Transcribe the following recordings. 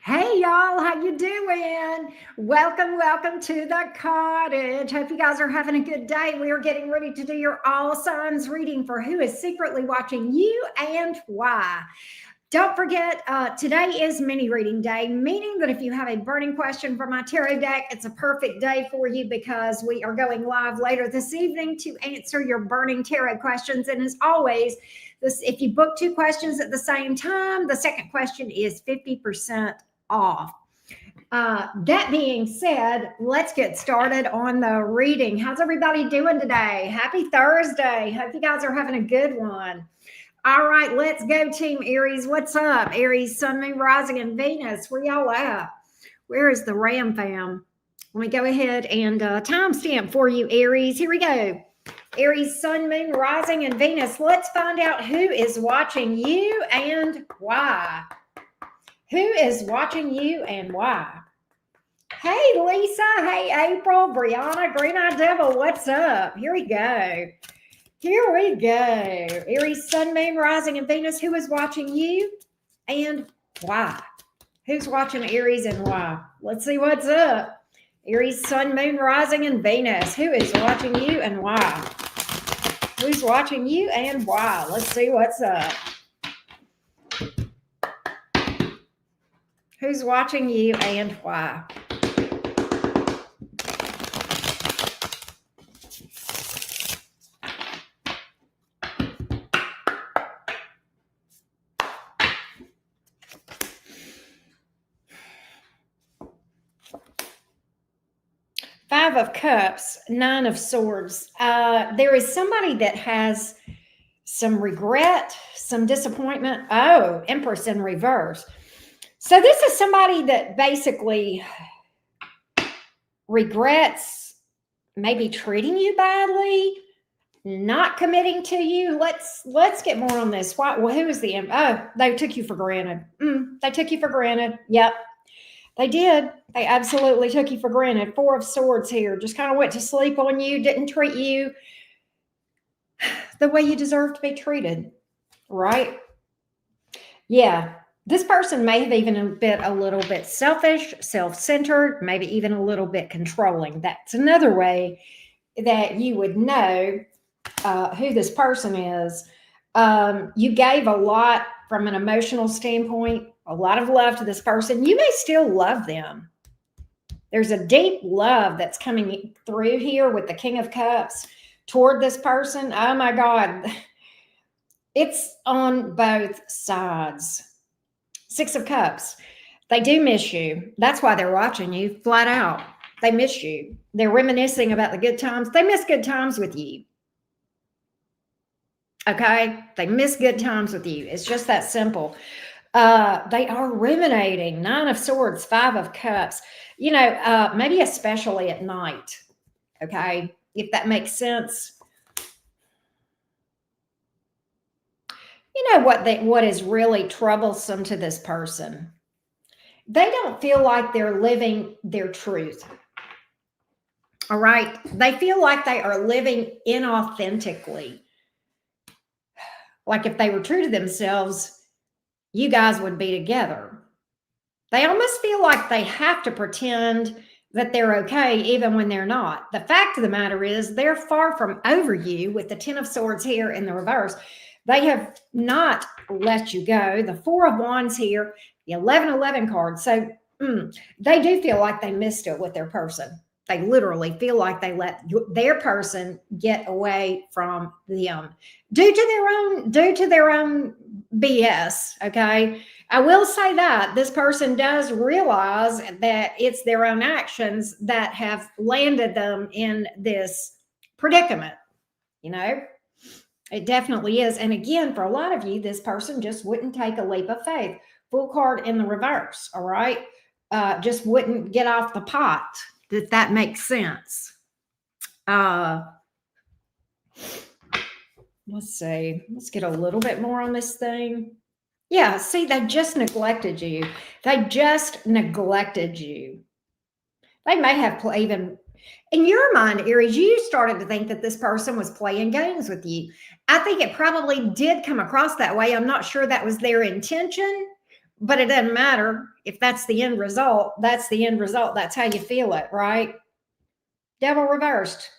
Hey y'all, how you doing? Welcome to the cottage. Hope you guys are having a good day. We are getting ready to do your all signs reading for who is secretly watching you and why. Don't forget, today is mini reading day, meaning that if you have a burning question for my tarot deck, it's a perfect day for you because we are going live later this evening to answer your burning tarot questions. And as always, if you book two questions at the same time, the second question is 50% off. That being said, let's get started on the reading. How's everybody doing today? Happy Thursday. Hope you guys are having a good one. All right, let's go, Team Aries. What's up? Aries, Sun, Moon, Rising, and Venus. Where y'all at? Where is the Ram fam? Let me go ahead and timestamp for you, Aries. Here we go. Aries, Sun, Moon, Rising, and Venus. Let's find out who is watching you and why. Who is watching you and why? Hey, Lisa. Hey, April, Brianna, Green Eye Devil. What's up? Here we go. Here we go. Aries, Sun, Moon, Rising, and Venus. Who is watching you and why? Who's watching Aries and why? Let's see what's up. Aries, Sun, Moon, Rising, and Venus. Who is watching you and why? Who's watching you and why? Let's see what's up. Who's watching you and why? Five of Cups, Nine of Swords. There is somebody that has some regret, some disappointment. Oh, Empress in reverse. So this is somebody that basically regrets maybe treating you badly, not committing to you. Let's get more on this. Why? Well, who is the they took you for granted. They took you for granted. Yep. They did. They absolutely took you for granted. Four of Swords here. Just kind of went to sleep on you, didn't treat you the way you deserve to be treated. Right? Yeah. This person may have even been a little bit selfish, self-centered, maybe even a little bit controlling. That's another way that you would know who this person is. You gave a lot from an emotional standpoint, a lot of love to this person. You may still love them. There's a deep love that's coming through here with the King of Cups toward this person. Oh my God. It's on both sides. Six of Cups. They do miss you. That's why they're watching you flat out. They miss you. They're reminiscing about the good times. They miss good times with you. Okay? They miss good times with you. It's just that simple. They are ruminating. Nine of Swords, Five of Cups. You know, maybe especially at night. Okay? If that makes sense. You know what is really troublesome to this person? They don't feel like they're living their truth. All right? They feel like they are living inauthentically. Like if they were true to themselves, you guys would be together. They almost feel like they have to pretend that they're okay even when they're not. The fact of the matter is they're far from over you with the Ten of Swords here in the reverse. They have not let you go. The Four of Wands here, the 11-11 card. So they do feel like they missed it with their person. They literally feel like they let their person get away from them due to their own BS. Okay. I will say that this person does realize that it's their own actions that have landed them in this predicament. You know, it definitely is. And again, for a lot of you, this person just wouldn't take a leap of faith. Full card in the reverse. All right. Just wouldn't get off the pot. If that makes sense. Let's see. Let's get a little bit more on this thing. Yeah, see, they just neglected you. They just neglected you. They may have even, in your mind, Aries, you started to think that this person was playing games with you. I think it probably did come across that way. I'm not sure that was their intention, But it doesn't matter if that's the end result. That's the end result. That's how you feel it, right? Devil reversed.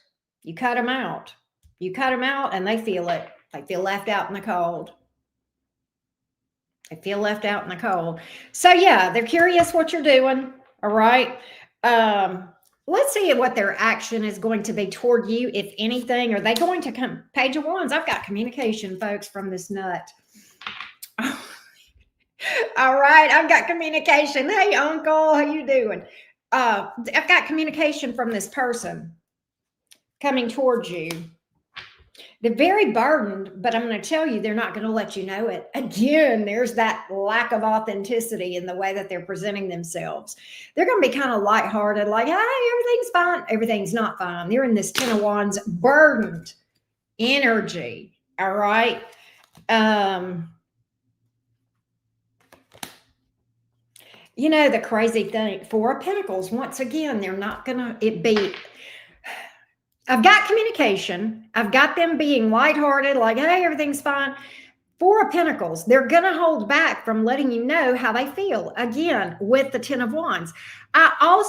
You cut them out. You cut them out and they feel it. They feel left out in the cold. They feel left out in the cold. So yeah, they're curious what you're doing. All right. Let's see what their action is going to be toward you, if anything. Are they going to come? Page of Wands. I've got communication, folks, from this nut. All right, I've got communication. Hey, Uncle, how you doing? I've got communication from this person coming towards you. They're very burdened, but I'm going to tell you, they're not going to let you know it. Again, there's that lack of authenticity in the way that they're presenting themselves. They're going to be kind of lighthearted, like, hey, everything's fine. Everything's not fine. They're in this Ten of Wands burdened energy. All right. You know, the crazy thing, Four of Pentacles, once again, they're not going to be. I've got communication. I've got them being lighthearted, like, hey, everything's fine. Four of Pentacles, they're going to hold back from letting you know how they feel. Again, with the Ten of Wands. Another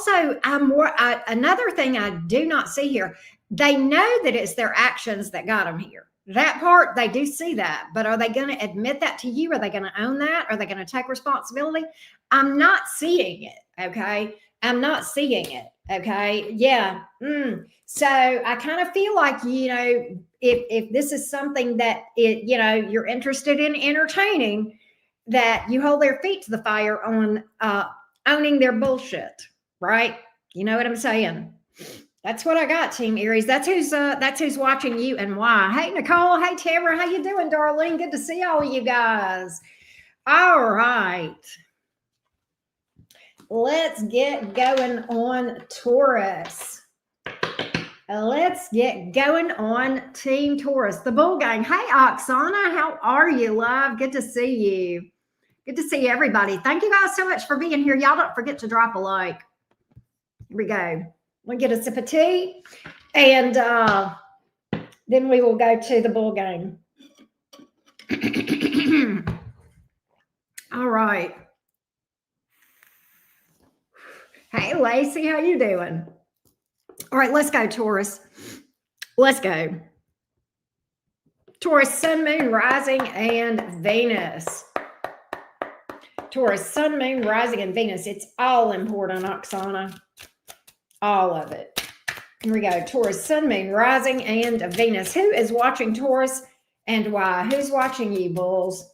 thing I do not see here, they know that it's their actions that got them here. That part, they do see that. But are they going to admit that to you? Are they going to own that? Are they going to take responsibility? I'm not seeing it, okay? I'm not seeing it, okay? Yeah. So I kind of feel like, you know, if this is something that, you're interested in entertaining, that you hold their feet to the fire on owning their bullshit, right? You know what I'm saying? That's what I got, Team Aries. That's who's watching you and why. Hey, Nicole. Hey, Tamara. How you doing, darling? Good to see all of you guys. All right. Let's get going on Taurus. Let's get going on Team Taurus, the Bull Gang. Hey, Oksana, how are you, love? Good to see you. Good to see everybody. Thank you guys so much for being here. Y'all don't forget to drop a like. Here we go. We'll get a sip of tea, and then we will go to the Bull Gang. All right. Hey, Lacey, how you doing? All right, let's go, Taurus. Let's go. Taurus, Sun, Moon, Rising, and Venus. Taurus, Sun, Moon, Rising, and Venus. It's all important, Oksana. All of it. Here we go. Taurus, Sun, Moon, Rising, and Venus. Who is watching Taurus and why? Who's watching you, Bulls?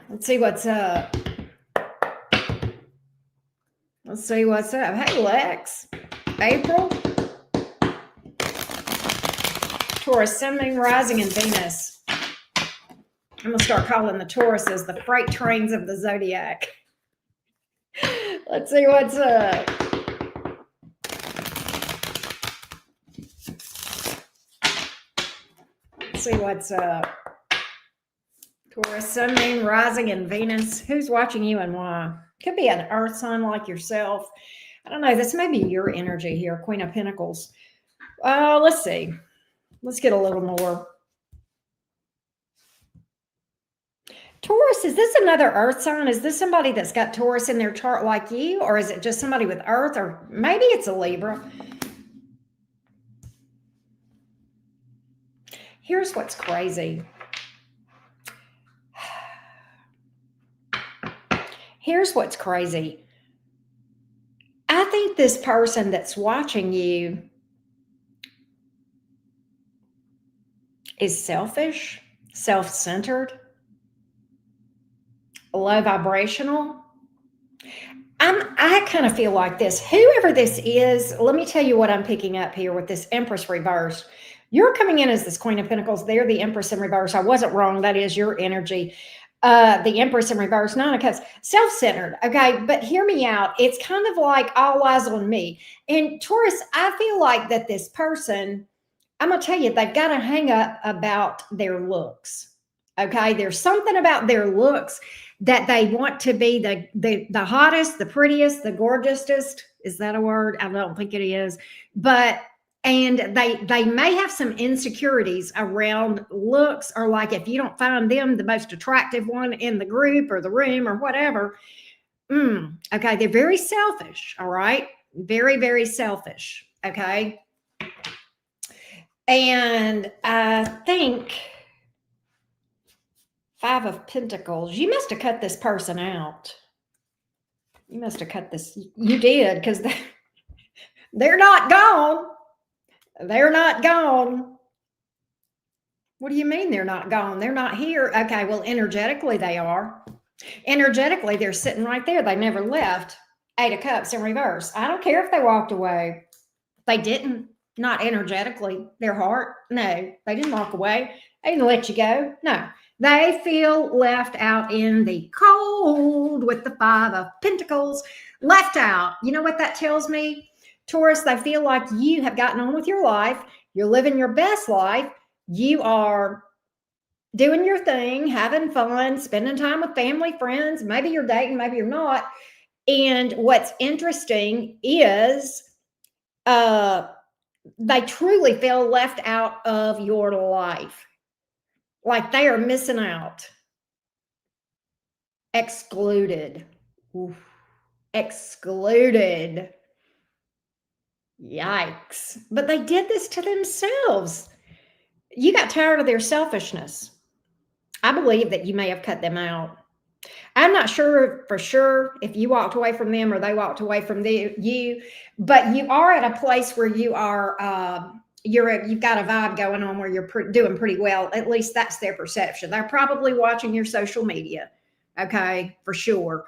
Let's see what's up. Let's see what's up. Hey, Lex. April. Taurus, Sun, Moon, Rising, and Venus. I'm going to start calling the Tauruses the freight trains of the zodiac. Let's see what's up. Let's see what's up. Taurus, Sun, Moon, Rising, and Venus. Who's watching you and why? Could be an earth sign like yourself. I don't know. This may be your energy here, Queen of Pentacles. Let's see. Let's get a little more. Taurus, is this another earth sign? Is this somebody that's got Taurus in their chart like you? Or is it just somebody with earth? Or maybe it's a Libra. Here's what's crazy. Here's what's crazy. I think this person that's watching you is selfish, self-centered, low vibrational. I kind of feel like this. Whoever this is, let me tell you what I'm picking up here with this Empress reverse. You're coming in as this Queen of Pentacles. They're the Empress in reverse. I wasn't wrong. That is your energy. The Empress in reverse, Nine of Cups, self-centered. Okay, but hear me out. It's kind of like all eyes on me. And Taurus, I feel like that this person, I'm gonna tell you, they've got a hang up about their looks. Okay, there's something about their looks that they want to be the hottest, the prettiest, the gorgeousest. Is that a word? I don't think it is. But And they may have some insecurities around looks, or like if you don't find them the most attractive one in the group or the room or whatever. Okay, they're very selfish, all right? Very, very selfish, okay? And I think Five of Pentacles, you must have cut this person out. You must have cut this. You did, because they're not gone. They're not gone. What do you mean they're not gone? They're not here. Okay, well, energetically they are. Energetically, they're sitting right there. They never left. Eight of Cups in reverse. I don't care if they walked away. They didn't. Not energetically. Their heart. No, they didn't walk away. They didn't let you go. No. They feel left out in the cold with the Five of Pentacles. Left out. You know what that tells me? Taurus, they feel like you have gotten on with your life. You're living your best life. You are doing your thing, having fun, spending time with family, friends. Maybe you're dating, maybe you're not. And what's interesting is they truly feel left out of your life. Like they are missing out. Excluded. Oof. Excluded. Yikes. But they did this to themselves. You got tired of their selfishness. I believe that you may have cut them out. I'm not sure for sure if you walked away from them or they walked away from you, but you are at a place where you are, you've got a vibe going on where you're doing pretty well. At least that's their perception. They're probably watching your social media. Okay, for sure.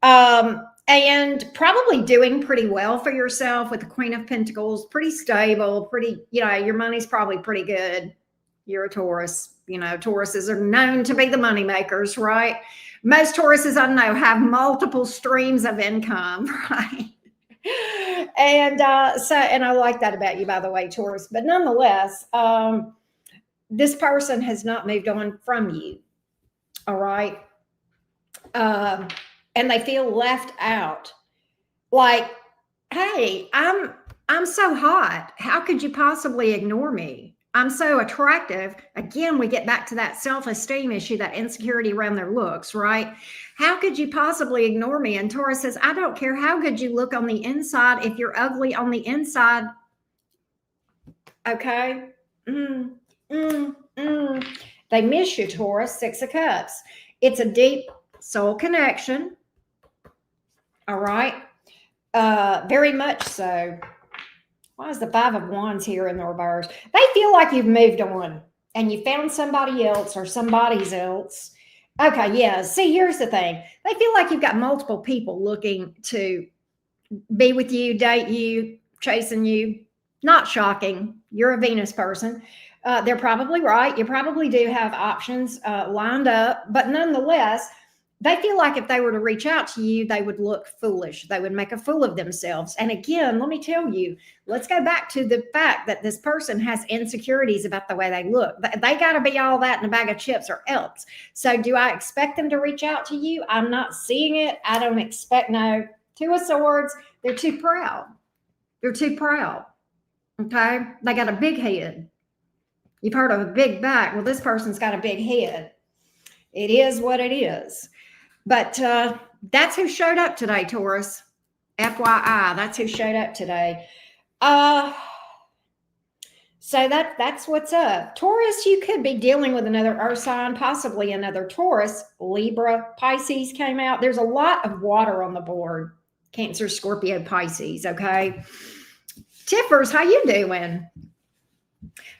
And probably doing pretty well for yourself with the Queen of Pentacles, pretty stable, pretty, your money's probably pretty good. You're a Taurus. Tauruses are known to be the money makers, right? Most Tauruses I know have multiple streams of income, right? And and I like that about you, by the way, Taurus. But nonetheless, this person has not moved on from you, all right? And they feel left out. Like, hey, I'm so hot. How could you possibly ignore me? I'm so attractive. Again, we get back to that self-esteem issue, that insecurity around their looks, right? How could you possibly ignore me? And Taurus says, I don't care how good you look on the inside. If you're ugly on the inside, okay? They miss you, Taurus. Six of Cups. It's a deep soul connection. All right. Very much so. Why is the Five of Wands here in the reverse? They feel like you've moved on and you found somebody else or somebody's else. Okay, yeah. See, here's the thing. They feel like you've got multiple people looking to be with you, date you, chasing you. Not shocking. You're a Venus person. They're probably right. You probably do have options lined up, but nonetheless, they feel like if they were to reach out to you, they would look foolish. They would make a fool of themselves. And again, let me tell you, let's go back to the fact that this person has insecurities about the way they look. They got to be all that in a bag of chips or else. So do I expect them to reach out to you? I'm not seeing it. I don't expect, no. Two of Swords, they're too proud. They're too proud. Okay? They got a big head. You've heard of a big back. Well, this person's got a big head. It is what it is. But that's who showed up today, Taurus. FYI, that's who showed up today. So that's what's up. Taurus, you could be dealing with another earth sign, possibly another Taurus. Libra, Pisces came out. There's a lot of water on the board. Cancer, Scorpio, Pisces, okay? Tiffers, how you doing?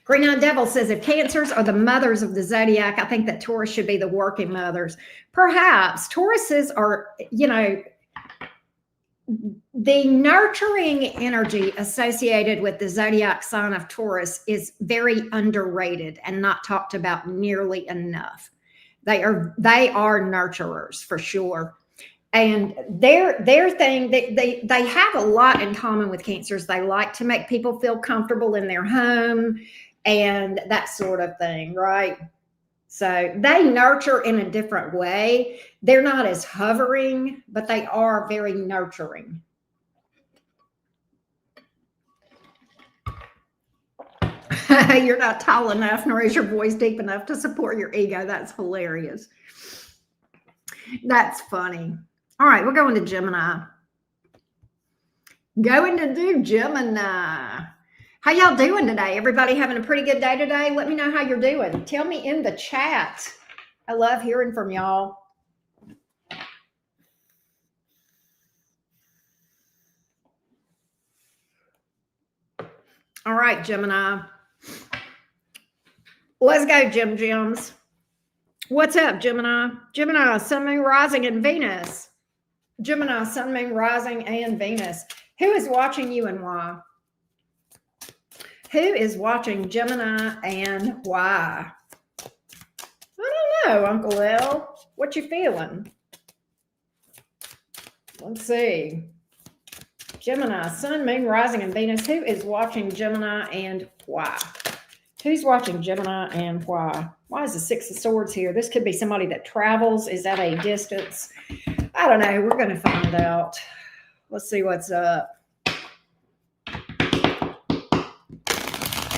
Green Eyed Devil says, if Cancers are the mothers of the zodiac, I think that Taurus should be the working mothers. Perhaps. Tauruses are, the nurturing energy associated with the zodiac sign of Taurus is very underrated and not talked about nearly enough. They are nurturers for sure. And their thing, they have a lot in common with Cancers. They like to make people feel comfortable in their home and that sort of thing, right? So they nurture in a different way. They're not as hovering, but they are very nurturing. You're not tall enough, nor is your voice deep enough to support your ego. That's hilarious. That's funny. All right, we're going to Gemini. Going to do Gemini. How y'all doing today? Everybody having a pretty good day today? Let me know how you're doing. Tell me in the chat. I love hearing from y'all. All right, Gemini. Let's go, Gems. What's up, Gemini? Gemini, Sun, Moon, Rising, and Venus. Gemini, Sun, Moon, Rising, and Venus. Who is watching you and why? Who is watching Gemini and why? I don't know, Uncle L. What you feeling? Let's see. Gemini, Sun, Moon, Rising, and Venus. Who is watching Gemini and why? Who's watching Gemini and why? Why is the Six of Swords here? This could be somebody that travels, is at a distance. I don't know. We're going to find out. Let's see what's up.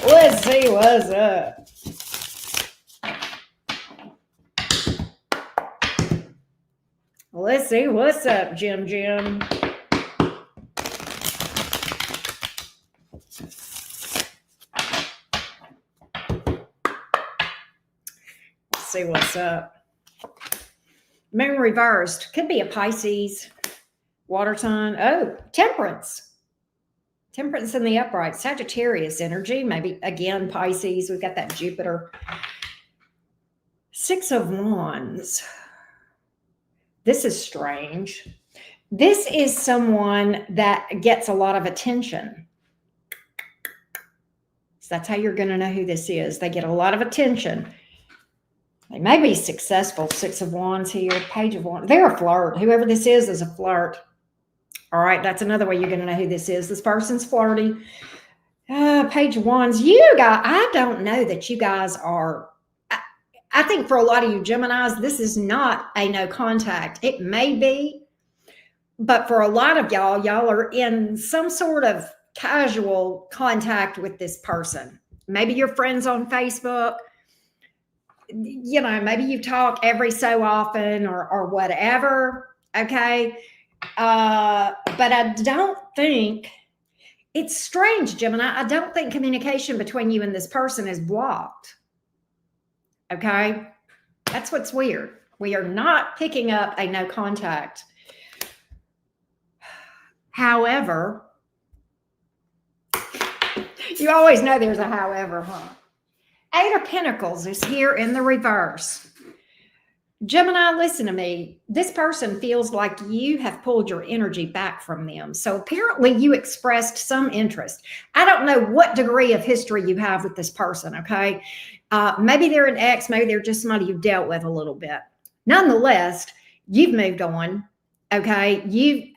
Let's see what's up. Let's see what's up, Jim. See what's up. Moon reversed. Could be a Pisces, water sign. Oh, Temperance. Temperance in the upright. Sagittarius energy. Maybe, again, Pisces. We've got that Jupiter. Six of Wands. This is strange. This is someone that gets a lot of attention. So that's how you're going to know who this is. They get a lot of attention. They may be successful. Six of Wands here, Page of Wands. They're a flirt. Whoever this is a flirt. All right, that's another way you're going to know who this is. This person's flirty. Page of Wands. You guys, I don't know that you guys are. I think for a lot of you Geminis, this is not a no contact. It may be, but for a lot of y'all are in some sort of casual contact with this person. Maybe you're friends on Facebook. You know, maybe you talk every so often or whatever. Okay. But I don't think it's strange, Gemini. I don't think communication between you and this person is blocked. Okay. That's what's weird. We are not picking up a no contact. However, you always know there's a however, huh? Eight of Pentacles is here in the reverse. Gemini, listen to me. This person feels like you have pulled your energy back from them. So apparently you expressed some interest. I don't know what degree of history you have with this person, okay? Maybe they're an ex, maybe they're just somebody you've dealt with a little bit. Nonetheless, you've moved on, okay?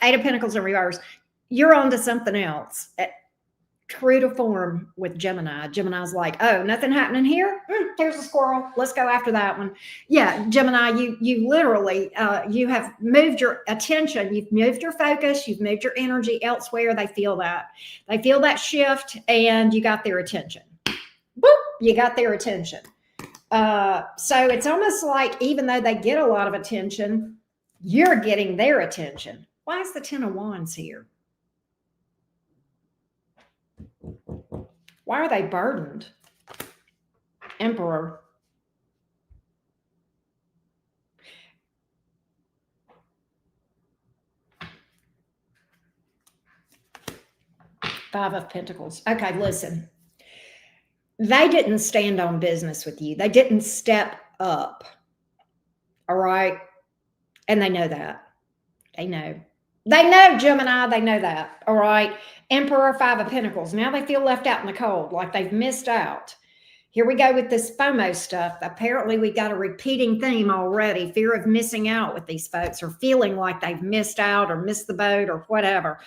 Eight of Pentacles in reverse. You're on to something else. True to form with Gemini. Gemini's like, oh, nothing happening here? Here's a squirrel. Let's go after that one. Yeah, Gemini, you literally, you have moved your attention. You've moved your focus. You've moved your energy elsewhere. They feel that. They feel that shift, and you got their attention. Boop, you got their attention. So it's almost like even though they get a lot of attention, you're getting their attention. Why is the Ten of Wands here? Why are they burdened? Emperor. Five of Pentacles. Okay, listen. They didn't stand on business with you. They didn't step up. All right? And they know that. They know. They know, Gemini. They know that. All right? Emperor, Five of Pentacles. Now they feel left out in the cold, like they've missed out. Here we go with this FOMO stuff. Apparently, we got a repeating theme already. Fear of missing out with these folks, or feeling like they've missed out or missed the boat or whatever.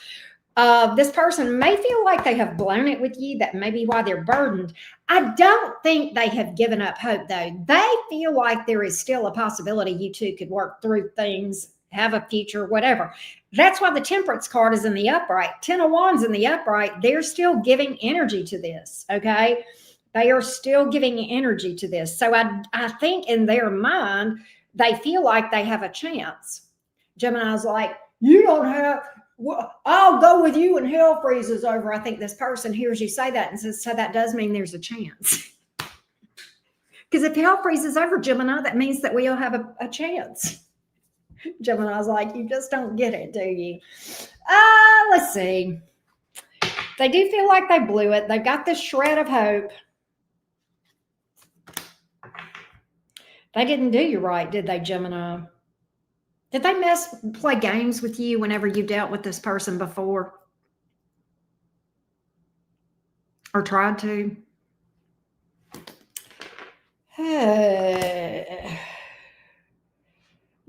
This person may feel like they have blown it with you. That may be why they're burdened. I don't think they have given up hope, though. They feel like there is still a possibility you two could work through things, have a future, whatever. That's why the Temperance card is in the upright. Ten of Wands in the upright. They're still giving energy to this, okay? They are still giving energy to this. So I think in their mind, they feel like they have a chance. Gemini's like, you don't have, well, I'll go with you and hell freezes over. I think this person hears you say that and says, so that does mean there's a chance. Because if hell freezes over, Gemini, that means that we all have a chance. Gemini's like, you just don't get it, do you? Let's see. They do feel like they blew it. They've got this shred of hope. They didn't do you right, did they, Gemini? Did they play games with you whenever you dealt with this person before? Or tried to?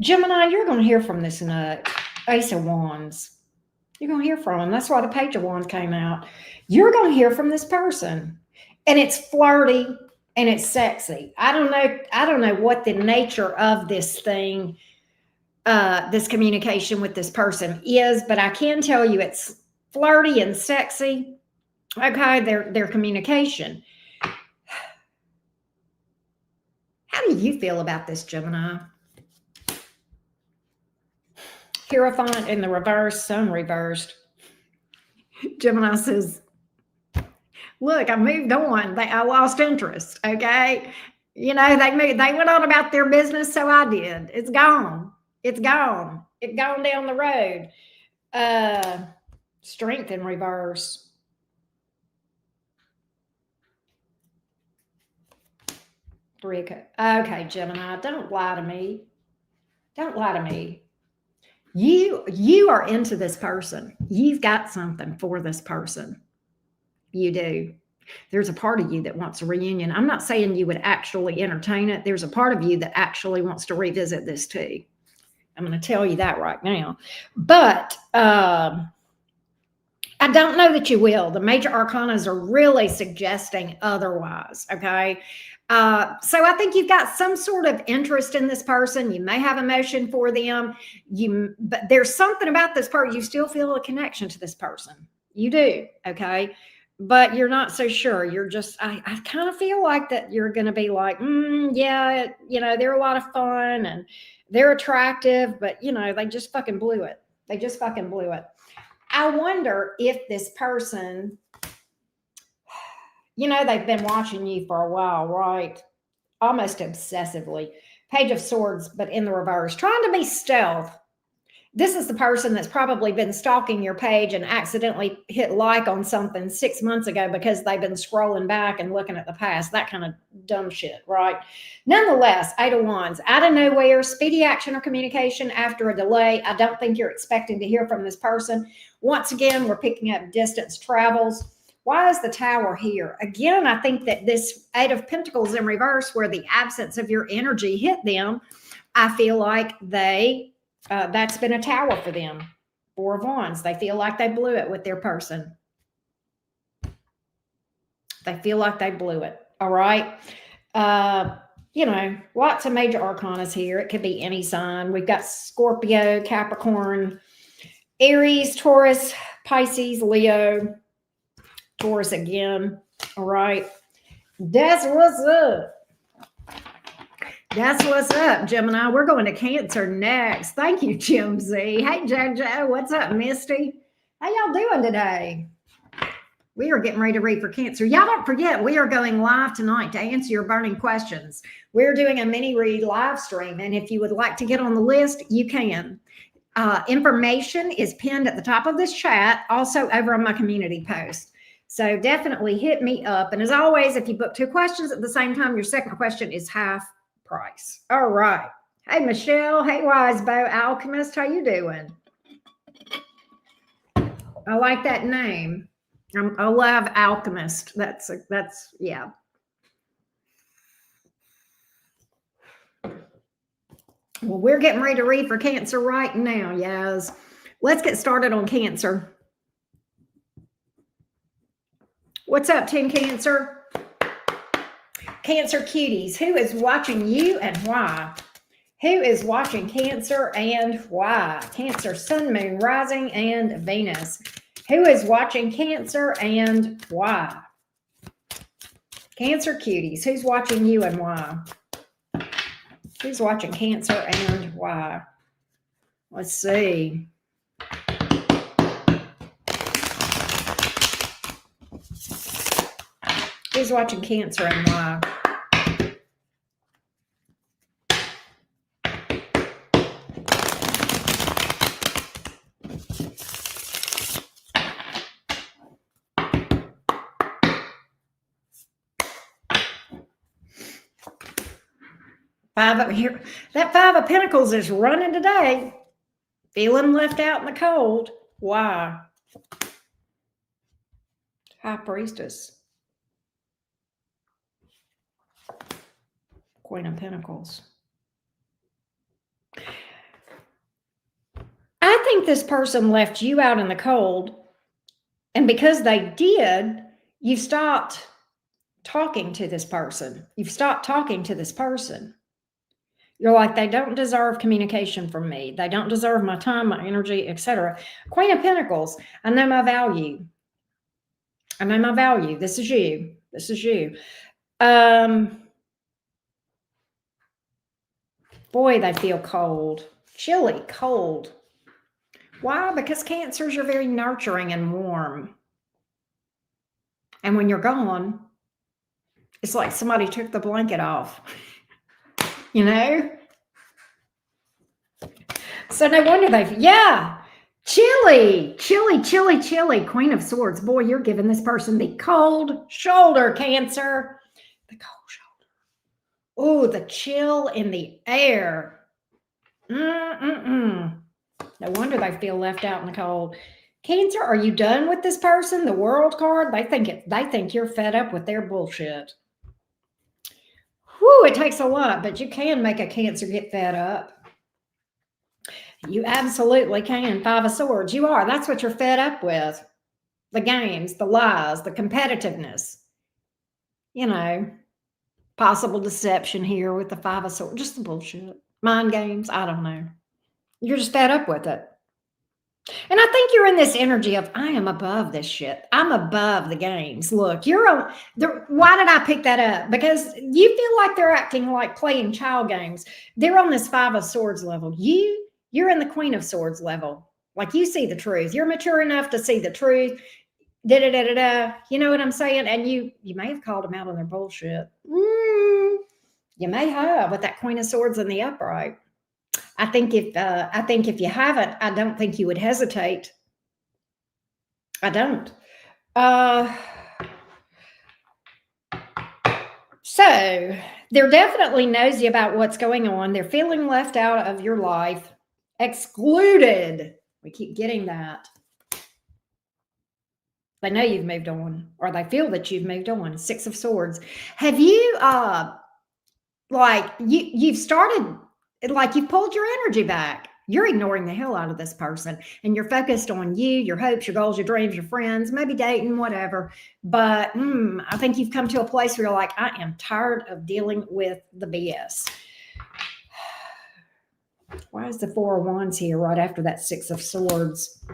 Gemini, you're going to hear from this nut. Ace of Wands. You're going to hear from him. That's why the Page of Wands came out. You're going to hear from this person. And it's flirty and it's sexy. I don't know what the nature of this thing, this communication with this person is, but I can tell you it's flirty and sexy. Okay, their communication. How do you feel about this, Gemini? Hierophant in the reverse, Sun reversed. Gemini says, look, I moved on. I lost interest, okay? You know, they went on about their business, so I did. It's gone. It's gone. It's gone down the road. Strength in reverse. Okay, Gemini, don't lie to me. Don't lie to me. You are into this person. You've got something for this person. You do. There's a part of you that wants a reunion. I'm not saying you would actually entertain it. There's a part of you that actually wants to revisit this too. I'm going to tell you that right now. But I don't know that you will. The major arcanas are really suggesting otherwise, okay? So I think you've got some sort of interest in this person. You may have emotion for them. But there's something about this person. You still feel a connection to this person. You do, okay? But you're not so sure. You're just, I kind of feel like that you're going to be like, yeah, you know, they're a lot of fun and they're attractive, but, you know, they just fucking blew it. They just fucking blew it. I wonder if this person, you know, they've been watching you for a while, right? Almost obsessively. Page of Swords, but in the reverse, trying to be stealth. This is the person that's probably been stalking your page and accidentally hit like on something 6 months ago because they've been scrolling back and looking at the past, that kind of dumb shit, right? Nonetheless, Eight of Wands, out of nowhere, speedy action or communication after a delay. I don't think you're expecting to hear from this person. Once again, we're picking up distance travels. Why is the Tower here? Again, I think that this Eight of Pentacles in reverse, where the absence of your energy hit them, I feel like that's been a Tower for them. Four of Wands. They feel like they blew it with their person. They feel like they blew it. All right. You know, lots of major arcanas here. It could be any sign. We've got Scorpio, Capricorn, Aries, Taurus, Pisces, Leo, Taurus again. All right. That's what's up. That's what's up, Gemini. We're going to Cancer next. Thank you, Jim Z. Hey, JoJo. What's up, Misty? How y'all doing today? We are getting ready to read for Cancer. Y'all don't forget, we are going live tonight to answer your burning questions. We're doing a mini read live stream, and if you would like to get on the list, you can. Information is pinned at the top of this chat, also over on my community post. So definitely hit me up. And as always, if you book 2 questions at the same time, your second question is half price. All right. Hey, Michelle. Hey, Wisebow Alchemist. How you doing? I like that name. I love Alchemist. That's yeah. Well, we're getting ready to read for Cancer right now, yes. Let's get started on Cancer. What's up, Team Cancer? Cancer cuties, who is watching you and why? Who is watching Cancer and why? Cancer, Sun, Moon, Rising, and Venus. Who is watching Cancer and why? Cancer cuties. Who's watching you and why? Who's watching Cancer and why? Let's see. Who's watching Cancer and why? Here, that Five of Pentacles is running today. Feeling left out in the cold. Why? High Priestess. Queen of Pentacles. I think this person left you out in the cold, and because they did, you've stopped talking to this person. You've stopped talking to this person. You're like, they don't deserve communication from me. They don't deserve my time, my energy, etc. Queen of Pentacles. I know my value. I know my value. This is you. This is you. Boy, they feel cold. Chilly, cold. Why? Because Cancers are very nurturing and warm. And when you're gone, it's like somebody took the blanket off. You know? So no wonder chilly, chilly, chilly, chilly. Queen of Swords. Boy, you're giving this person the cold shoulder, Cancer. The cold shoulder. Oh, the chill in the air. No wonder they feel left out in the cold. Cancer, are you done with this person? The World card, they think you're fed up with their bullshit. Whew, it takes a lot, but you can make a Cancer get fed up. You absolutely can. Five of Swords. You are. That's what you're fed up with. The games, the lies, the competitiveness. You know, possible deception here with the Five of Swords. Just the bullshit. Mind games. I don't know. You're just fed up with it. And I think you're in this energy of, I am above this shit. I'm above the games. Look, why did I pick that up? Because you feel like they're acting like playing child games. They're on this Five of Swords level. You're in the Queen of Swords level. Like, you see the truth. You're mature enough to see the truth. You know what I'm saying? And you may have called them out on their bullshit. You may have with that Queen of Swords in the upright. I think if you haven't, I don't think you would hesitate. I don't. So they're definitely nosy about what's going on. They're feeling left out of your life, excluded. We keep getting that. They know you've moved on, or they feel that you've moved on. Six of Swords. Have you, you've started, like, you've pulled your energy back. You're ignoring the hell out of this person, and you're focused on you, your hopes, your goals, your dreams, your friends, maybe dating, whatever. But I think you've come to a place where you're like, I am tired of dealing with the BS. Why is the Four of Wands here right after that Six of Swords?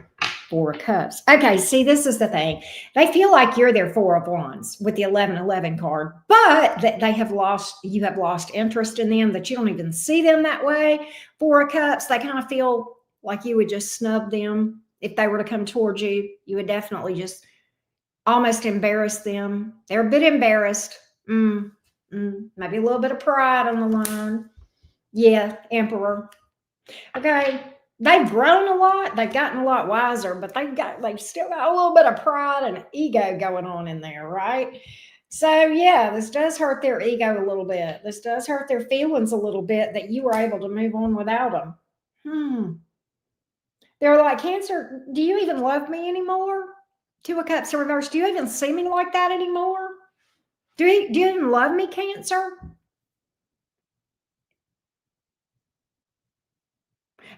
Four of Cups. Okay, see, this is the thing. They feel like you're their Four of Wands with the 1111 card, but that you have lost interest in them, that you don't even see them that way. Four of Cups, they kind of feel like you would just snub them. If they were to come towards you, you would definitely just almost embarrass them. They're a bit embarrassed. Maybe a little bit of pride on the line. Yeah, Emperor. Okay. They've grown a lot. They've gotten a lot wiser, but they've still got a little bit of pride and ego going on in there, right? So yeah, this does hurt their ego a little bit. This does hurt their feelings a little bit that you were able to move on without them. They're like, Cancer, do you even love me anymore? Two of Cups reversed. Do you even see me like that anymore? Do you even love me, Cancer?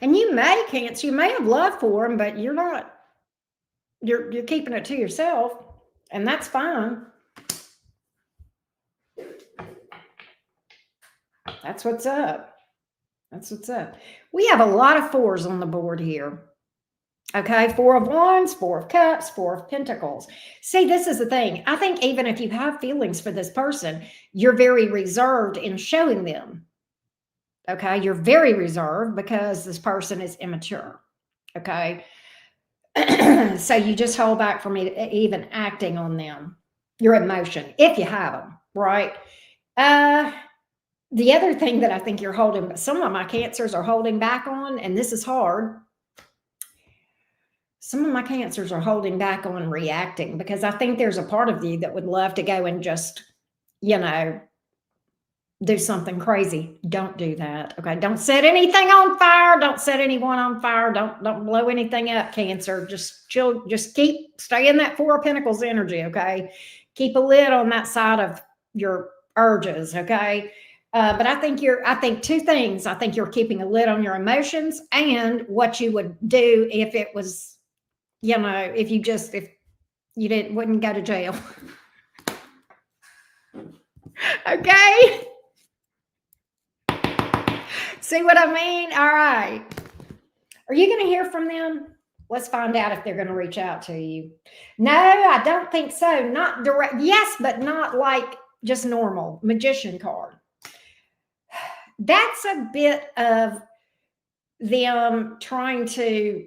And you may, Cancer, you may have love for him, but you're not. You're keeping it to yourself, and that's fine. That's what's up. That's what's up. We have a lot of fours on the board here. Okay, Four of Wands, Four of Cups, Four of Pentacles. See, this is the thing. I think even if you have feelings for this person, you're very reserved in showing them. Okay, you're very reserved because this person is immature. Okay, so you just hold back from even acting on them, your emotion, if you have them, right? The other thing that I think you're holding, some of my cancers are holding back on, and this is hard. Some of my cancers are holding back on reacting because I think there's a part of you that would love to go and just, you know, do something crazy. Don't do that. Okay. Don't set anything on fire. Don't set anyone on fire. Don't blow anything up, Cancer. Just chill. Just stay in that Four of Pentacles energy. Okay. Keep a lid on that side of your urges. Okay. But I think two things. I think you're keeping a lid on your emotions and what you would do if it was, if you wouldn't go to jail. Okay. See what I mean? All right. Are you going to hear from them? Let's find out if they're going to reach out to you. No, I don't think so. Not direct. Yes, but not like just normal magician card. That's a bit of them trying to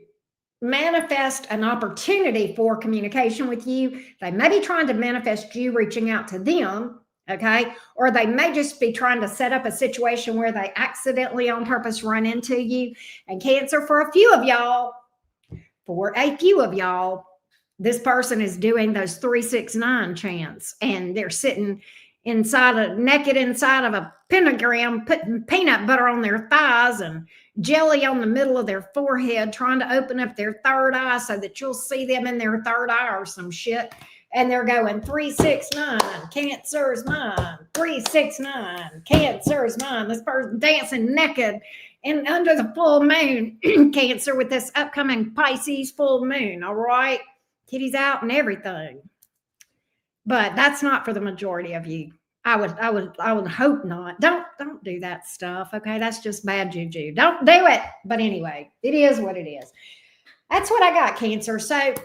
manifest an opportunity for communication with you. They may be trying to manifest you reaching out to them. Okay. Or they may just be trying to set up a situation where they accidentally on purpose run into you. And Cancer, for a few of y'all, this person is doing those 369 chants and they're sitting naked inside of a pentagram, putting peanut butter on their thighs and jelly on the middle of their forehead, trying to open up their third eye so that you'll see them in their third eye or some shit. And they're going 369, Cancer's mine, 369, Cancer's mine. This person dancing naked and under the full moon, Cancer, with this upcoming Pisces full moon. All right, kitties out and everything. But that's not for the majority of you. I would hope not. Don't do that stuff. Okay, that's just bad juju. Don't do it. But anyway, it is what it is. That's what I got, Cancer. So,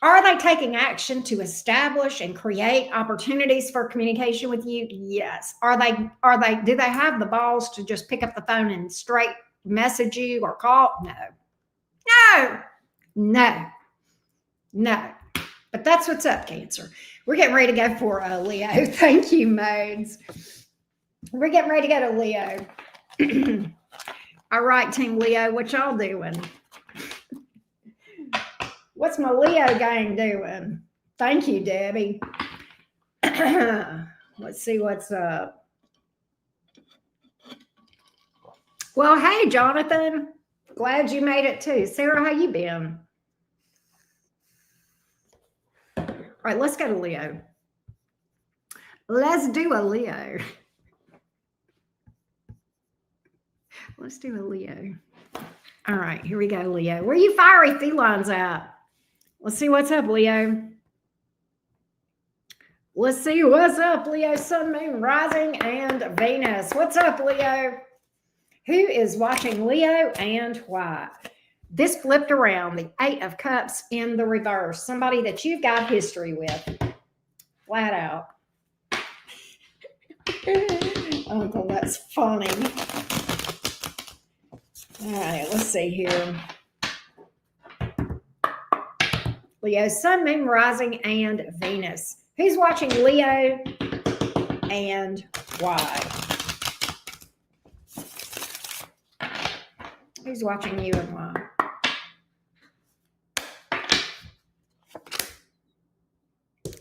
are they taking action to establish and create opportunities for communication with you? Yes. Do they have the balls to just pick up the phone and straight message you or call? No. But that's what's up, Cancer. We're getting ready to go for Leo. Thank you, modes. We're getting ready to go to Leo. All right, Team Leo, what y'all doing? What's my Leo gang doing? Thank you, Debbie. Let's see what's up. Well, hey, Jonathan. Glad you made it too. Sarah, how you been? All right, let's go to Leo. Let's do a Leo. Let's do a Leo. All right, here we go, Leo. Where you fiery felines at? Let's see what's up, Leo. Let's see what's up, Leo. Sun, Moon, Rising, and Venus. What's up, Leo? Who is watching Leo and why? This flipped around, the Eight of Cups in the reverse. Somebody that you've got history with. Flat out. Uncle, that's funny. All right, let's see here. Leo, Sun, Moon, Rising, and Venus. Who's watching Leo and why? Who's watching you and why?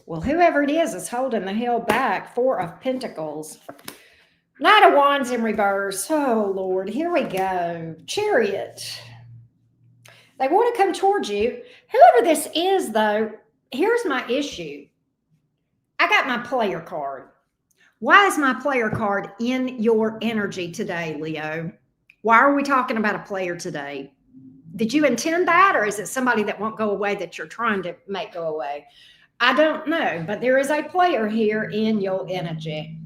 Well, whoever it is holding the hell back. Four of Pentacles. Knight of Wands in reverse. Oh, Lord. Here we go. Chariot. They want to come towards you. Whoever this is, though, here's my issue. I got my player card. Why is my player card in your energy today, Leo? Why are we talking about a player today? Did you intend that, or is it somebody that won't go away that you're trying to make go away? I don't know, but there is a player here in your energy.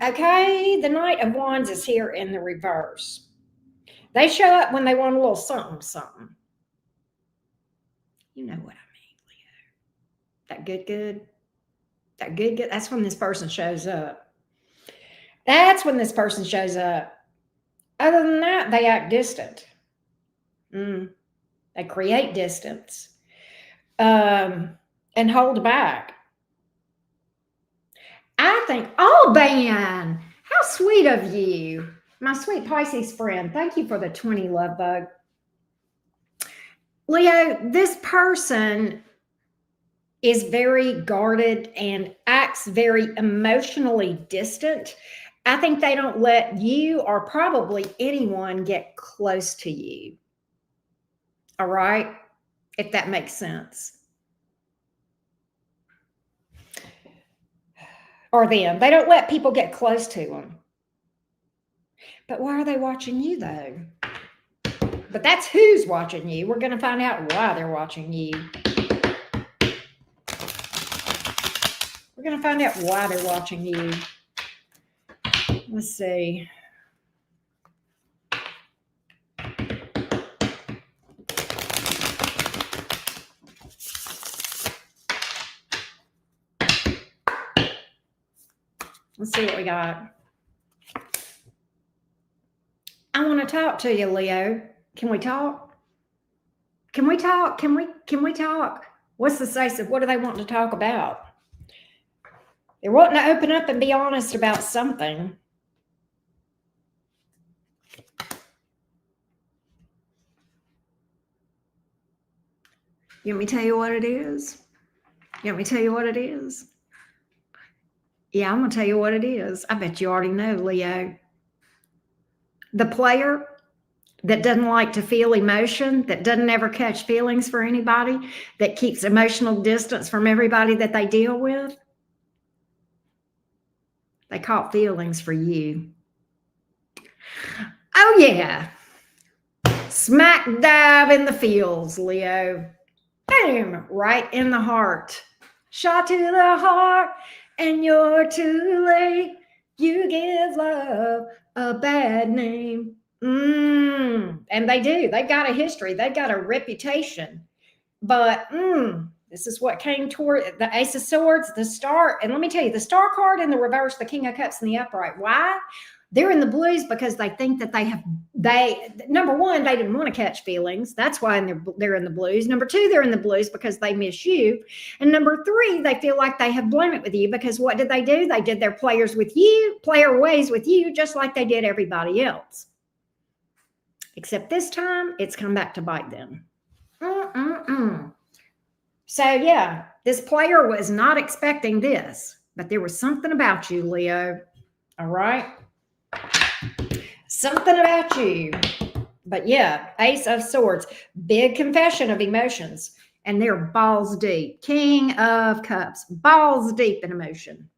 Okay, the Knight of Wands is here in the reverse. They show up when they want a little something. You know what I mean, Leo. That good. That good. That's when this person shows up. That's when this person shows up. Other than that, they act distant. They create distance and hold back. I think, oh, Ben, how sweet of you. My sweet Pisces friend, thank you for the 20 love bug. Leo, this person is very guarded and acts very emotionally distant. I think they don't let you or probably anyone get close to you. All right? If that makes sense. Or them. They don't let people get close to them. But why are they watching you, though? But that's who's watching you. We're going to find out why they're watching you. We're going to find out why they're watching you. Let's see. Let's see what we got. I want to talk to you, Leo. Can we talk? Can we talk? Can we talk? What's the say? What do they want to talk about? They're wanting to open up and be honest about something. You want me to tell you what it is? You want me to tell you what it is? Yeah, I'm going to tell you what it is. I bet you already know, Leo. The player that doesn't like to feel emotion, that doesn't ever catch feelings for anybody, that keeps emotional distance from everybody that they deal with, they caught feelings for you. Oh, yeah. Smack dab in the feels, Leo. Bam, right in the heart. Shot to the heart, and you're too late. You give love a bad name. And they do. They've got a history. They've got a reputation. But this is what came toward the Ace of Swords, the Star. And let me tell you, the Star card in the reverse, the King of Cups in the upright. Why? They're in the blues because they think that number one, they didn't want to catch feelings. That's why they're in the blues. Number two, they're in the blues because they miss you. And number three, they feel like they have blown it with you because what did they do? They did their player ways with you, just like they did everybody else. Except this time, it's come back to bite them. So yeah, this player was not expecting this, but there was something about you, Leo. All right? Something about you. But yeah, Ace of Swords, big confession of emotions. And they're balls deep. King of Cups, balls deep in emotion.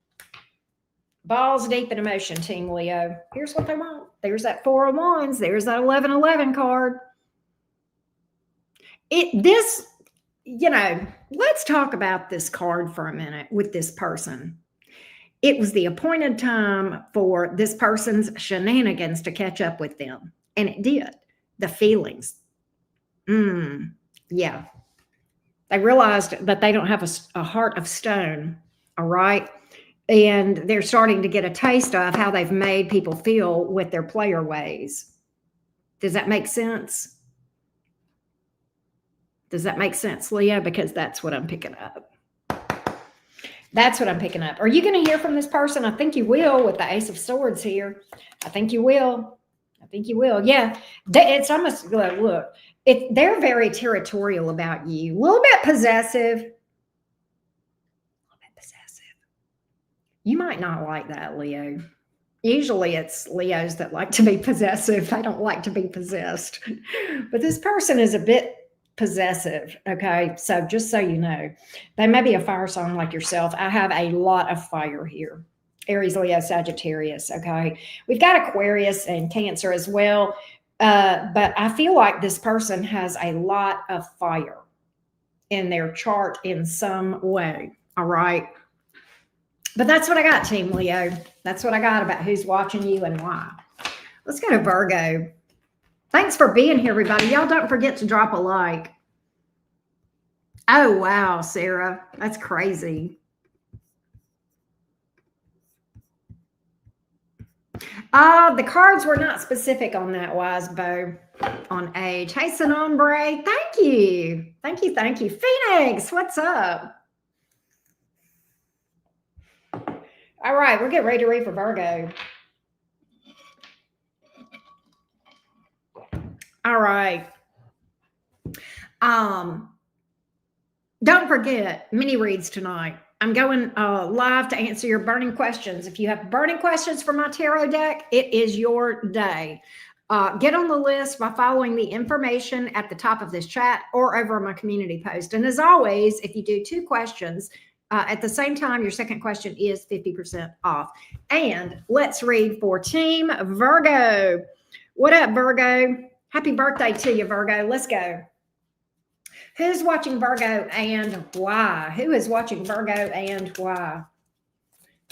Balls deep in emotion, Team Leo. Here's what they want. There's that 4 of Wands. There's that 1111 card. Let's talk about this card for a minute with this person. It was the appointed time for this person's shenanigans to catch up with them. And it did. The feelings. Yeah. They realized that they don't have a heart of stone. All right. And they're starting to get a taste of how they've made people feel with their player ways. Does that make sense? Does that make sense, Leah? Because that's what I'm picking up. That's what I'm picking up. Are you going to hear from this person? I think you will with the Ace of Swords here. I think you will. I think you will. Yeah. It's almost, look, they're very territorial about you. A little bit possessive. You might not like that, Leo. Usually it's Leos that like to be possessive. They don't like to be possessed. But this person is a bit possessive, okay? So just so you know, they may be a fire sign like yourself. I have a lot of fire here. Aries, Leo, Sagittarius, okay? We've got Aquarius and Cancer as well. But I feel like this person has a lot of fire in their chart in some way, all right? But that's what I got, Team Leo. That's what I got about who's watching you and why. Let's go to Virgo. Thanks for being here, everybody. Y'all don't forget to drop a like. Oh, wow, Sarah. That's crazy. The cards were not specific on that, Wise Bow, on age. Hey, Sonombre, thank you. Thank you, thank you. Phoenix, what's up? All right, we're getting ready to read for Virgo. All right. Don't forget, mini reads tonight. I'm going live to answer your burning questions. If you have burning questions for my tarot deck, it is your day. Get on the list by following the information at the top of this chat or over on my community post. And as always, if you do 2 questions at the same time, your second question is 50% off. And let's read for Team Virgo. What up, Virgo? Happy birthday to you, Virgo. Let's go. Who's watching Virgo and why? Who is watching Virgo and why?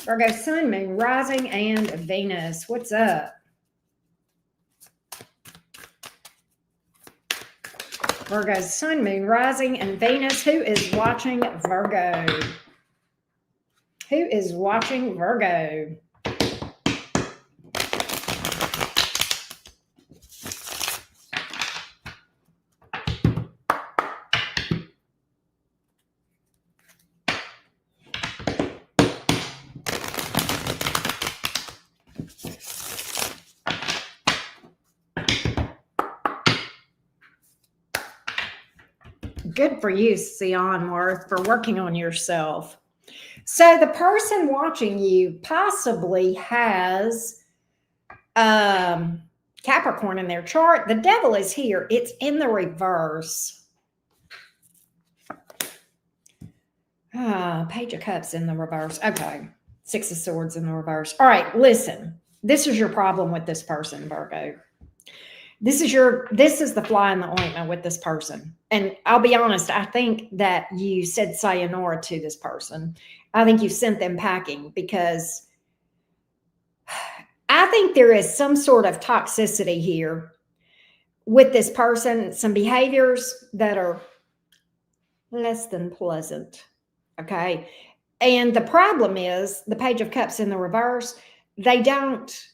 Virgo, Sun, Moon, Rising, and Venus. What's up? Virgo, Sun, Moon, Rising, and Venus. Who is watching Virgo? Who is watching Virgo? Good for you, Sion Worth, for working on yourself. So the person watching you possibly has Capricorn in their chart. The devil is here. It's in the reverse. Page of Cups in the reverse. Okay. 6 of Swords in the reverse. All right, listen. This is your problem with this person, Virgo. This is the fly in the ointment with this person. And I'll be honest, I think that you said sayonara to this person. I think you sent them packing because I think there is some sort of toxicity here with this person, some behaviors that are less than pleasant. Okay. And the problem is the Page of Cups in the reverse, they don't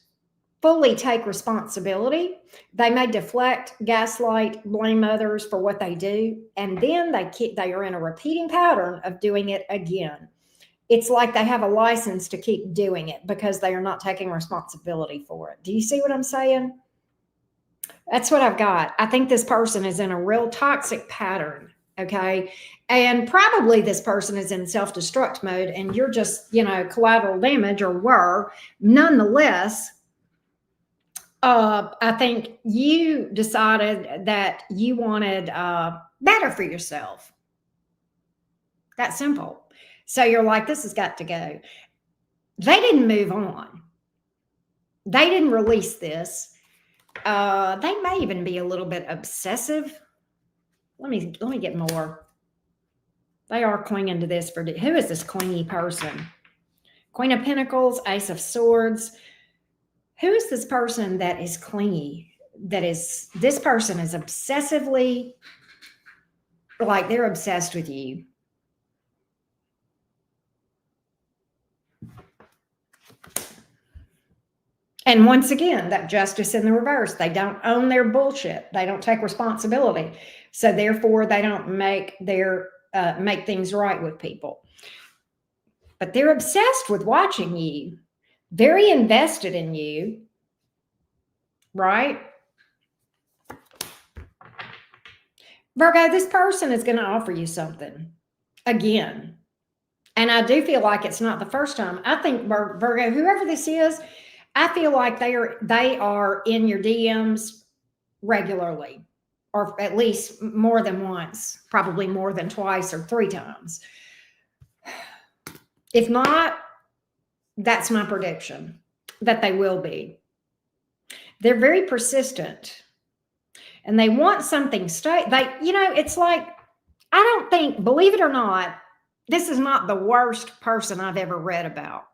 fully take responsibility. They may deflect, gaslight, blame others for what they do, and then they are in a repeating pattern of doing it again. It's like they have a license to keep doing it because they are not taking responsibility for it. Do you see what I'm saying? That's what I've got. I think this person is in a real toxic pattern, okay? And probably this person is in self-destruct mode and you're just, collateral damage or were. Nonetheless, I think you decided that you wanted better for yourself. That's simple. So you're like, this has got to go. They didn't move on. They didn't release this. They may even be a little bit obsessive. Let me get more. They are clinging to this. Who is this clingy person? Queen of Pentacles, Ace of Swords. Who is this person that is clingy? This person is obsessively, like they're obsessed with you. And once again, that Justice in the reverse, they don't own their bullshit. They don't take responsibility. So therefore they don't make things right with people. But they're obsessed with watching you, very invested in you, right? Virgo, this person is going to offer you something again. And I do feel like it's not the first time. I think Virgo, whoever this is, I feel like they are in your DMs regularly, or at least more than once, probably more than twice or 3 times. If not, that's my prediction that they will be. They're very persistent and they want something it's like, I don't think, believe it or not, this is not the worst person I've ever read about.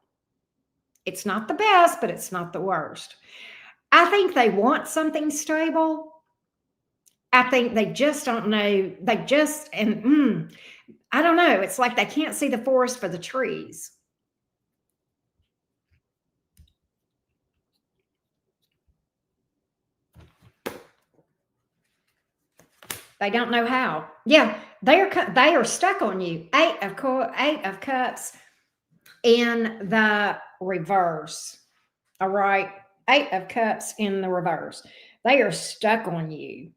It's not the best, but it's not the worst. I think they want something stable, I think they just don't know. They just, and I don't know. It's like they can't see the forest for the trees. They don't know how. Yeah, they are stuck on you. Eight of cups in the reverse. All right. Eight of cups in the reverse. They are stuck on you.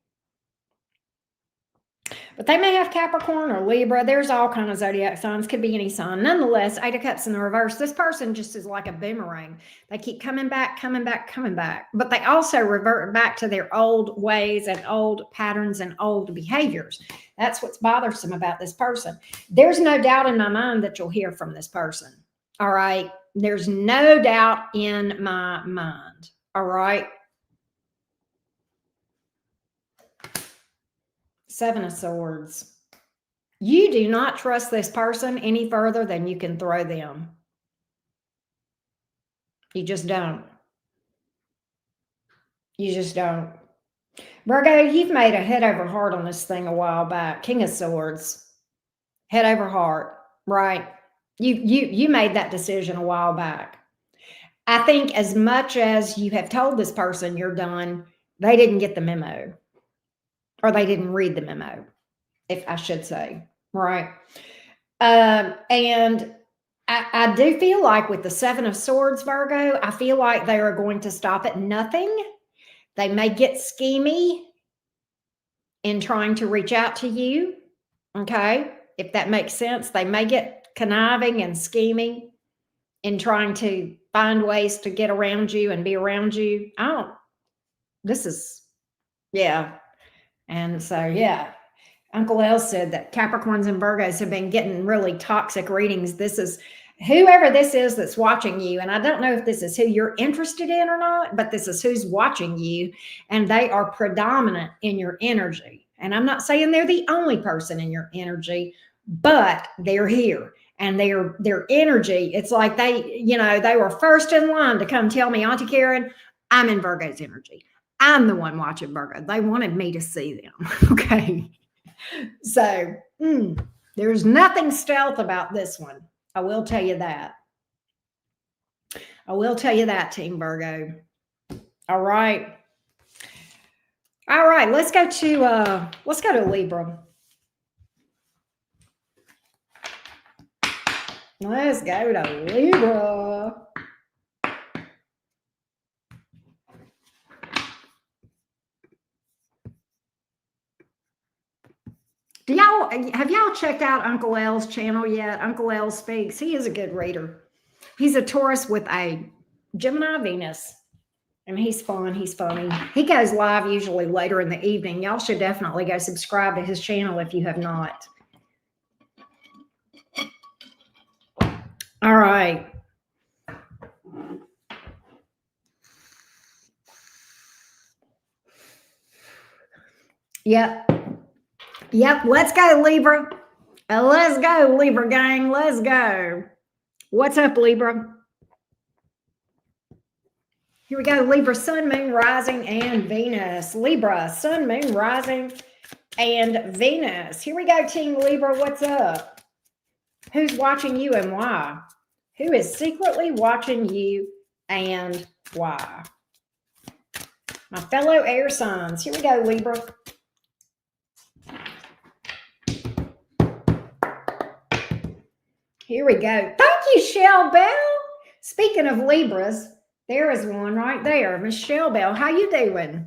But they may have Capricorn or Libra. There's all kind of zodiac signs. Could be any sign. Nonetheless, Eight of Cups in the reverse. This person just is like a boomerang. They keep coming back, coming back, coming back. But they also revert back to their old ways and old patterns and old behaviors. That's what's bothersome about this person. There's no doubt in my mind that you'll hear from this person. All right. There's no doubt in my mind. All right. Seven of Swords. You do not trust this person any further than you can throw them. You just don't. You just don't. Virgo, you've made a head over heart on this thing a while back. King of Swords. Head over heart, right? You made that decision a while back. I think as much as you have told this person you're done, they didn't get the memo. Or they didn't read the memo, if I should say, right? And I do feel like with the Seven of Swords, Virgo, I feel like they are going to stop at nothing. They may get schemy in trying to reach out to you, okay? If that makes sense. They may get conniving and scheming in trying to find ways to get around you and be around you. Yeah. And so, yeah, Uncle L said that Capricorns and Virgos have been getting really toxic readings. This is whoever this is that's watching you. And I don't know if this is who you're interested in or not, but this is who's watching you. And they are predominant in your energy. And I'm not saying they're the only person in your energy, but they're here. And their energy, it's like they were first in line to come tell me, Auntie Karen, I'm in Virgo's energy. I'm the one watching Virgo. They wanted me to see them. Okay. So there's nothing stealth about this one. I will tell you that. I will tell you that, Team Virgo. All right. All right. Let's go to Libra. Let's go to Libra. Have y'all checked out Uncle L's channel yet? Uncle L Speaks. He is a good reader. He's a Taurus with a Gemini Venus. And he's fun. He's funny. He goes live usually later in the evening. Y'all should definitely go subscribe to his channel if you have not. All right. Yep. Let's go, Libra. Let's go, Libra gang. Let's go. What's up, Libra? Here we go. Libra, Sun, Moon, Rising, and Venus. Libra, Sun, Moon, Rising, and Venus. Here we go, Team Libra. What's up? Who's watching you and why? Who is secretly watching you and why? My fellow air signs. Here we go, Libra. Here we go. Thank you, Shell Bell. Speaking of Libras, there is one right there. Michelle Bell, how you doing?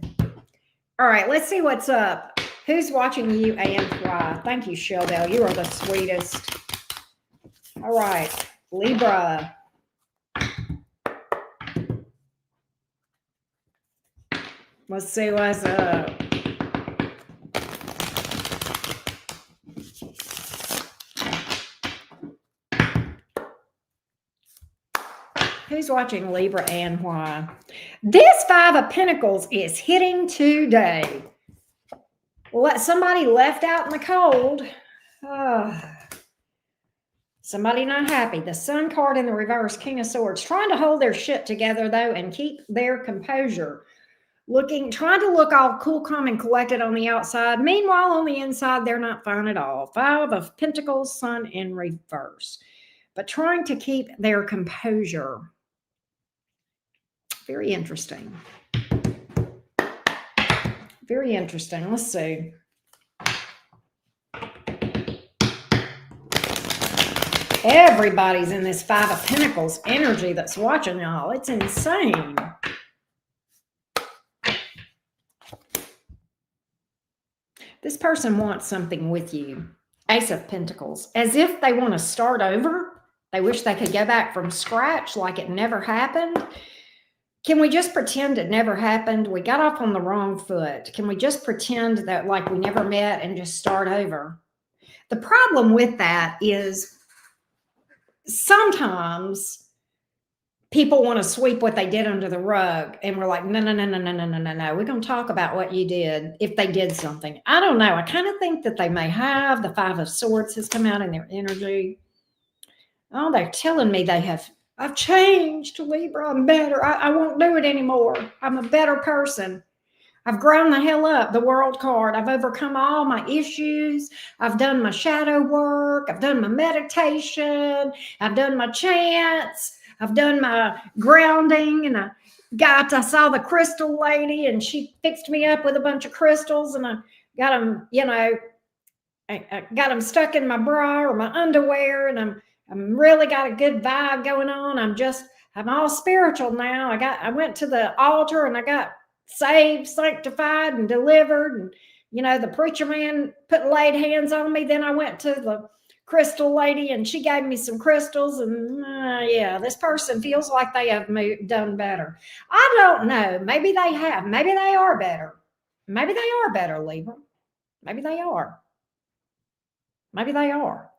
All right, let's see what's up. Who's watching you and why? Thank you, Shell Bell. You are the sweetest. All right, Libra. Let's see what's up. Who's watching Libra and why? This Five of Pentacles is hitting today. Somebody left out in the cold. Somebody not happy. The Sun card in the reverse, King of Swords. Trying to hold their shit together, though, and keep their composure. trying to look all cool, calm, and collected on the outside. Meanwhile, on the inside, they're not fine at all. Five of Pentacles, Sun in reverse. But trying to keep their composure. Very interesting. Very interesting. Let's see. Everybody's in this Five of Pentacles energy that's watching y'all. It's insane. This person wants something with you. Ace of Pentacles. As if they want to start over. They wish they could go back from scratch like it never happened. Can we just pretend it never happened? We got off on the wrong foot. Can we just pretend that like we never met and just start over? The problem with that is sometimes people want to sweep what they did under the rug, and we're like, no. We're going to talk about what you did if they did something. I don't know. I kind of think that they may have. The Five of Swords has come out in their energy. Oh, they're telling me I've changed, Libra. I'm better. I won't do it anymore. I'm a better person. I've grown the hell up, the World card. I've overcome all my issues. I've done my shadow work. I've done my meditation. I've done my chants. I've done my grounding. And I saw the crystal lady, and she fixed me up with a bunch of crystals. And I got them, I got them stuck in my bra or my underwear. And I'm really got a good vibe going on. I'm all spiritual now. I went to the altar and I got saved, sanctified, and delivered. And, the preacher man laid hands on me. Then I went to the crystal lady and she gave me some crystals. And yeah, this person feels like they have done better. I don't know. Maybe they have. Maybe they are better. Maybe they are better, Libra. Maybe they are. Maybe they are.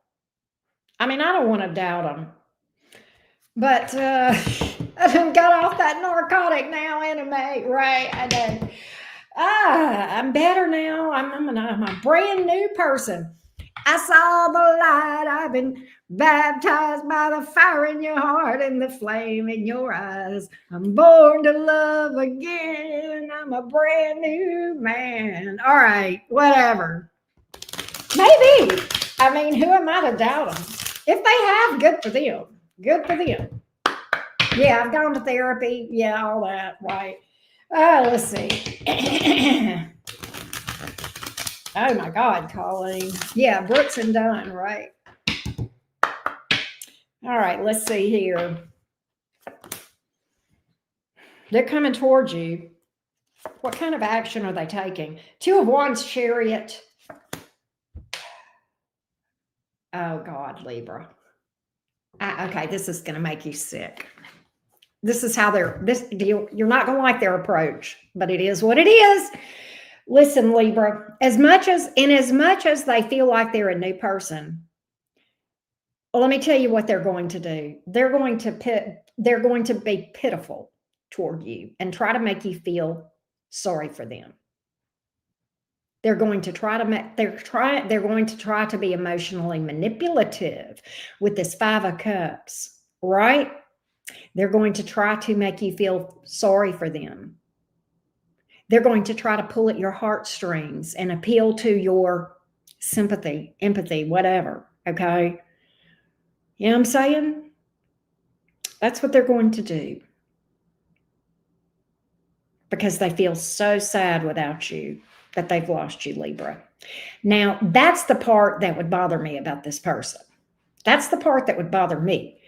I mean, I don't want to doubt them. But I done got off that narcotic now, anime, right? I did. I'm better now. I'm a brand new person. I saw the light. I've been baptized by the fire in your heart and the flame in your eyes. I'm born to love again. I'm a brand new man. All right, whatever. Maybe. I mean, who am I to doubt them? If they have, good for them. Good for them. Yeah, I've gone to therapy. Yeah, all that, right. Let's see. Oh, my God, Colleen. Yeah, Brooks and Dunn, right. All right, let's see here. They're coming towards you. What kind of action are they taking? Two of Wands, Chariot. Oh, God, Libra. Okay, this is going to make you sick. This is how you're not going to like their approach, but it is what it is. Listen, Libra, as much as they feel like they're a new person, let me tell you what they're going to do. They're going to be pitiful toward you and try to make you feel sorry for them. They're going to try to be emotionally manipulative with this Five of Cups, right? They're going to try to make you feel sorry for them. They're going to try to pull at your heartstrings and appeal to your sympathy, empathy, whatever, okay? You know what I'm saying? That's what they're going to do. Because they feel so sad without you that they've lost you, Libra. Now, that's the part that would bother me about this person. That's the part that would bother me.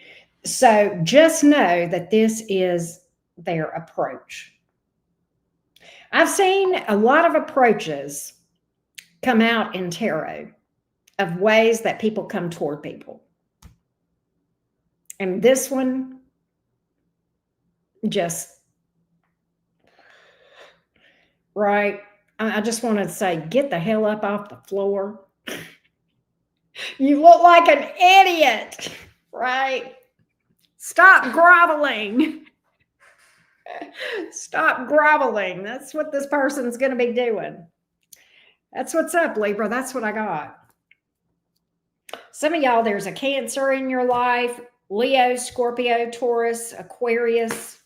So just know that this is their approach. I've seen a lot of approaches come out in tarot of ways that people come toward people. And this one just, right? I just want to say, get the hell up off the floor. You look like an idiot, right? Stop groveling. Stop groveling. That's what this person's going to be doing. That's what's up, Libra. That's what I got. Some of y'all, there's a Cancer in your life. Leo, Scorpio, Taurus, Aquarius.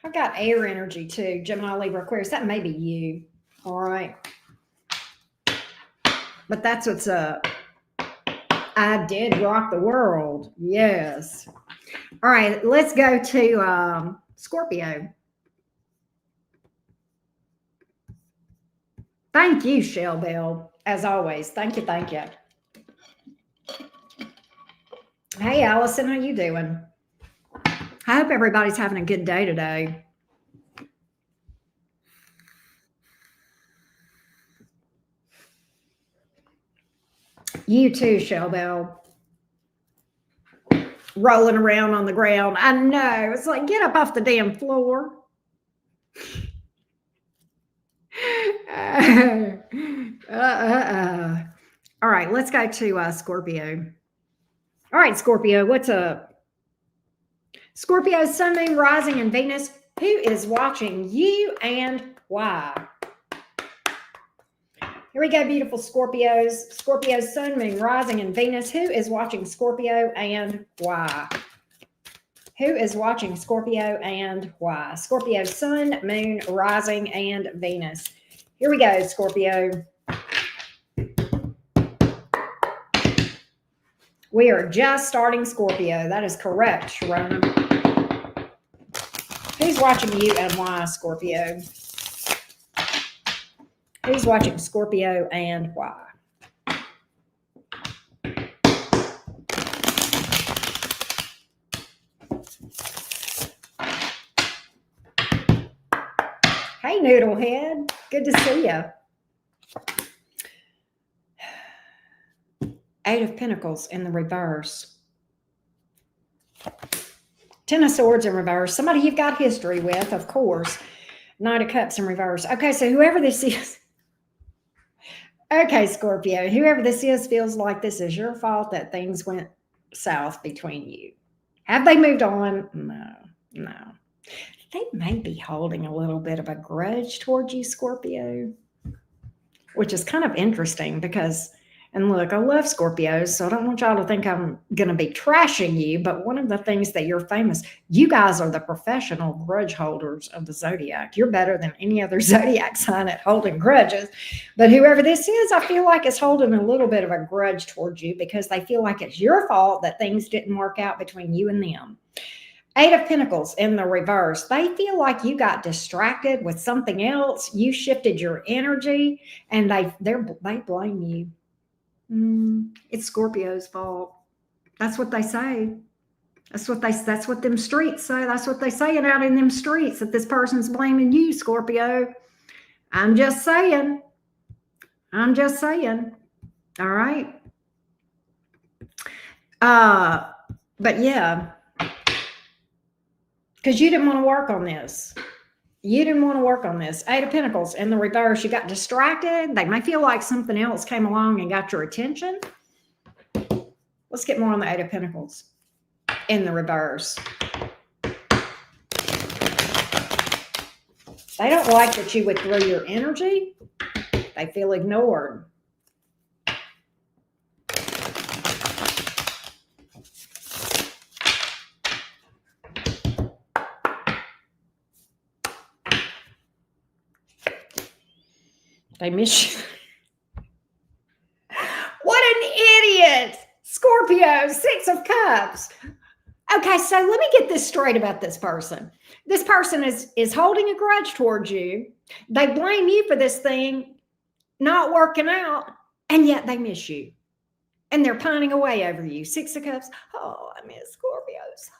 I got air energy too. Gemini, Libra, Aquarius. That may be you. All right. But that's what's up. I did rock the world. Yes. All right. Let's go to Scorpio. Thank you, Shell Bell. As always. Thank you. Thank you. Hey, Allison. How you doing? I hope everybody's having a good day today. You too, Shell Bell. Rolling around on the ground. I know. It's like, get up off the damn floor. All right, let's go to Scorpio. All right, Scorpio, what's up? Scorpio, Sun, Moon, Rising, and Venus. Who is watching you and why? Here we go, beautiful Scorpios. Scorpio, Sun, Moon, Rising, and Venus. Who is watching Scorpio and why? Who is watching Scorpio and why? Scorpio, Sun, Moon, Rising, and Venus. Here we go, Scorpio. We are just starting Scorpio. That is correct, Sharona. Who's watching you and why, Scorpio? Who's watching Scorpio and why? Hey, Noodlehead. Good to see you. Eight of Pentacles in the reverse. Ten of Swords in reverse. Somebody you've got history with, of course. Knight of Cups in reverse. Okay, so whoever this is. Okay, Scorpio. Whoever this is feels like this is your fault that things went south between you. Have they moved on? No. They may be holding a little bit of a grudge towards you, Scorpio, which is kind of interesting because, and look, I love Scorpios, so I don't want y'all to think I'm going to be trashing you, but one of the things that you're famous, you guys are the professional grudge holders of the zodiac. You're better than any other zodiac sign at holding grudges, but whoever this is, I feel like is holding a little bit of a grudge towards you because they feel like it's your fault that things didn't work out between you and them. Eight of Pentacles in the reverse. They feel like you got distracted with something else. You shifted your energy and they blame you. It's Scorpio's fault. That's what they say. That's what them streets say. That's what they saying out in them streets, that this person's blaming you, Scorpio. I'm just saying. All right. But yeah. Because you didn't want to work on this. Eight of Pentacles in the reverse. You got distracted. They may feel like something else came along and got your attention. Let's get more on the Eight of Pentacles in the reverse. They don't like that you withdrew your energy. They feel ignored. They miss you. What an idiot! Scorpio, Six of Cups. Okay, so let me get this straight about this person. This person is holding a grudge towards you. They blame you for this thing not working out, and yet they miss you. And they're pining away over you. Six of Cups. Oh, I miss Scorpio so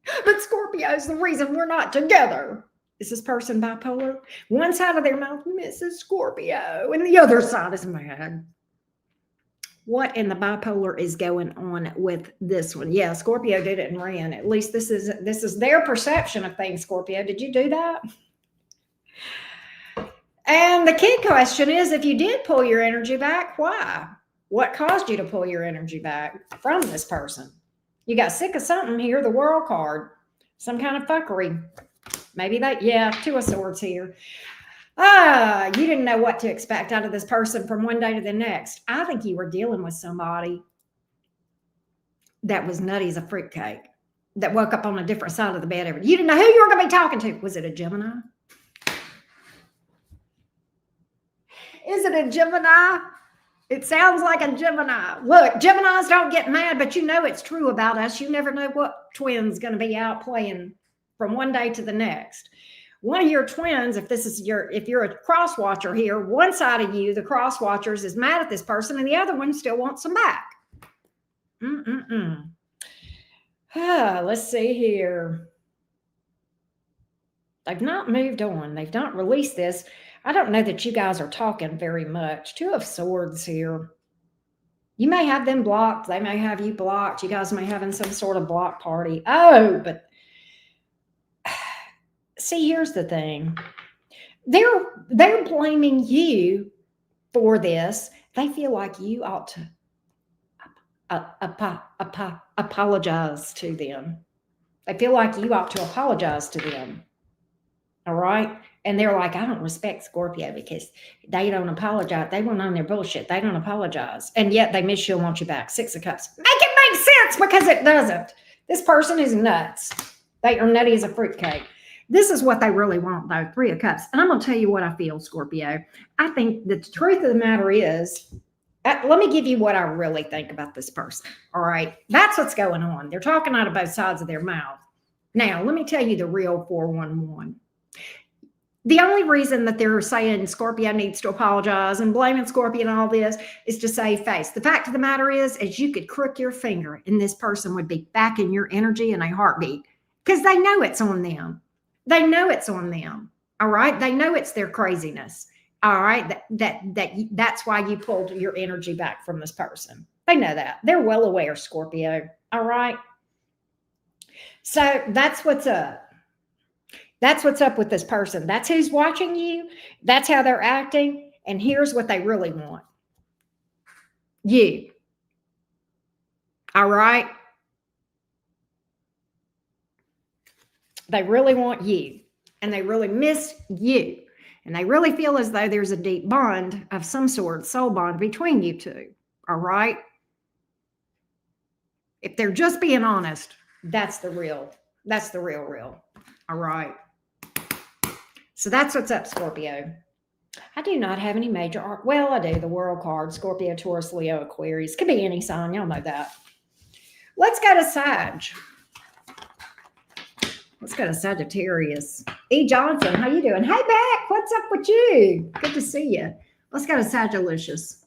much. But Scorpio's the reason we're not together. Is this person bipolar? One side of their mouth misses Scorpio, and the other side is mad. What in the bipolar is going on with this one? Yeah, Scorpio did it and ran. At least this is their perception of things, Scorpio. Did you do that? And the key question is, if you did pull your energy back, why? What caused you to pull your energy back from this person? You got sick of something here, the World card. Some kind of fuckery. Maybe Two of Swords here. You didn't know what to expect out of this person from one day to the next. I think you were dealing with somebody that was nutty as a fruitcake. that woke up on a different side of the bed. You didn't know who you were going to be talking to. Was it a Gemini? Is it a Gemini? It sounds like a Gemini. Look, Geminis don't get mad, but you know it's true about us. You never know what twin's going to be out playing from one day to the next. One of your twins, if you're a cross watcher here, one side of you, the cross watchers, is mad at this person, and the other one still wants them back. Let's see here. They've not moved on. They've not released this. I don't know that you guys are talking very much. Two of Swords here. You may have them blocked. They may have you blocked. You guys may have in some sort of block party. Oh, but see, here's the thing. They're blaming you for this. They feel like you ought to apologize to them. They feel like you ought to apologize to them. All right. And they're like, I don't respect Scorpio because they don't apologize. They went on their bullshit. They don't apologize. And yet they miss you and want you back. Six of Cups. Make it make sense, because it doesn't. This person is nuts. They are nutty as a fruitcake. This is what they really want, though. Three of Cups. And I'm going to tell you what I feel, Scorpio. I think the truth of the matter is, let me give you what I really think about this person. All right. That's what's going on. They're talking out of both sides of their mouth. Now, let me tell you the real 411. The only reason that they're saying Scorpio needs to apologize and blaming Scorpio and all this is to save face. The fact of the matter is you could crook your finger and this person would be back in your energy in a heartbeat, because they know it's on them. They know it's on them. All right. They know it's their craziness. All right. That's why you pulled your energy back from this person. They know that. They're well aware, Scorpio. All right. So that's what's up. That's what's up with this person. That's who's watching you. That's how they're acting. And here's what they really want. You. All right. They really want you. And they really miss you. And they really feel as though there's a deep bond of some sort, soul bond between you two. All right. If they're just being honest, that's the real. All right. So that's what's up, Scorpio. I do not have any major art. Well, I do. The World card, Scorpio, Taurus, Leo, Aquarius. Could be any sign. Y'all know that. Let's go to Sag. Let's go to Sagittarius. E. Johnson, how you doing? Hey, Beck, what's up with you? Good to see you. Let's go to Sagitarius.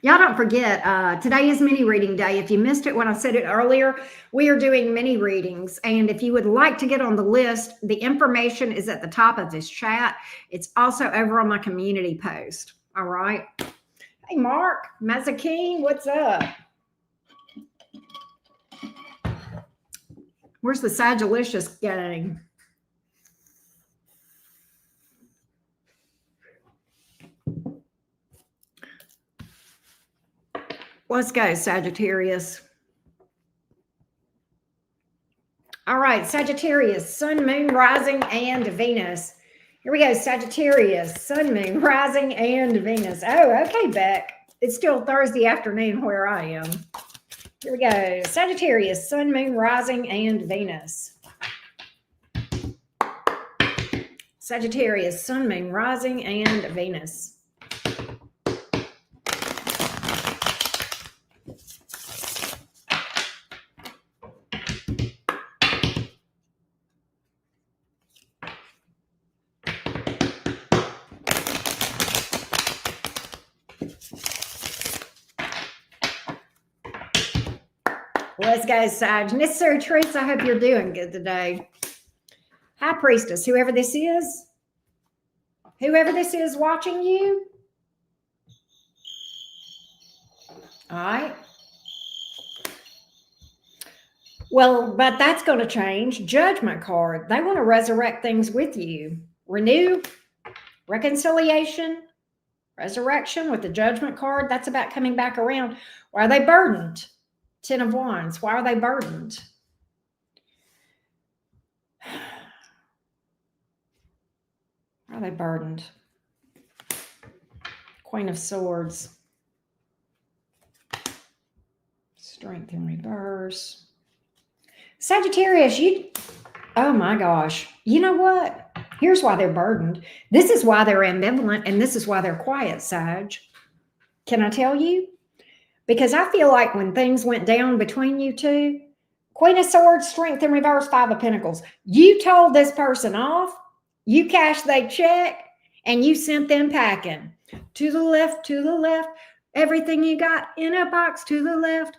Y'all don't forget, today is mini reading day. If you missed it when I said it earlier, we are doing mini readings. And if you would like to get on the list, the information is at the top of this chat. It's also over on my community post. All right. Hey, Mark Mazakine, what's up? Where's the Sagittarius gang? Let's go, Sagittarius. All right, Sagittarius, Sun, Moon, Rising, and Venus. Here we go, Sagittarius, Sun, Moon, Rising, and Venus. Oh, okay, Beck. It's still Thursday afternoon where I am. Here we go, Sagittarius, Sun, Moon, Rising, and Venus. Sagittarius, Sun, Moon, Rising, and Venus. Let's go, Sag. Necessary Truths, I hope you're doing good today. High Priestess, whoever this is watching you. All right. Well, but that's going to change. Judgment card. They want to resurrect things with you. Renew, reconciliation, resurrection with the Judgment card. That's about coming back around. Why are they burdened? 10 of Wands. Why are they burdened? Why are they burdened? Queen of Swords. Strength in reverse. Sagittarius, oh my gosh. You know what? Here's why they're burdened. This is why they're ambivalent, and this is why they're quiet, Sag. Can I tell you? Because I feel like when things went down between you two, Queen of Swords, Strength in reverse, Five of Pentacles, you told this person off, you cashed their check, and you sent them packing. To the left, everything you got in a box to the left.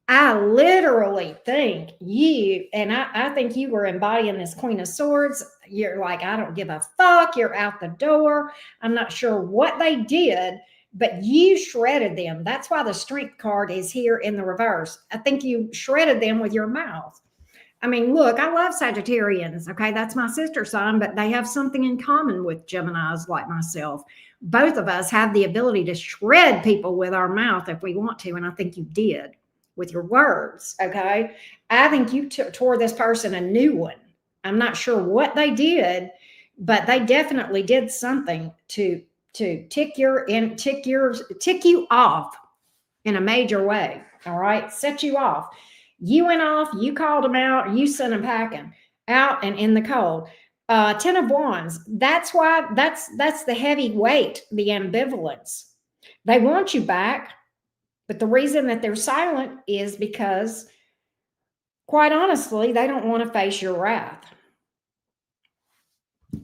I literally think you, and I think you were embodying this Queen of Swords. You're like, I don't give a fuck. You're out the door. I'm not sure what they did, but you shredded them. That's why the Strength card is here in the reverse. I think you shredded them with your mouth. I mean, look, I love Sagittarians. Okay, that's my sister sign, but they have something in common with Geminis like myself. Both of us have the ability to shred people with our mouth if we want to, and I think you did with your words. Okay, I think you tore this person a new one. I'm not sure what they did, but they definitely did something to tick you off in a major way. All right, set you off. You went off, you called them out, you sent them packing out and in the cold. 10 of Wands. That's why that's the heavy weight, the ambivalence. They want you back, but the reason that they're silent is because, quite honestly, they don't want to face your wrath.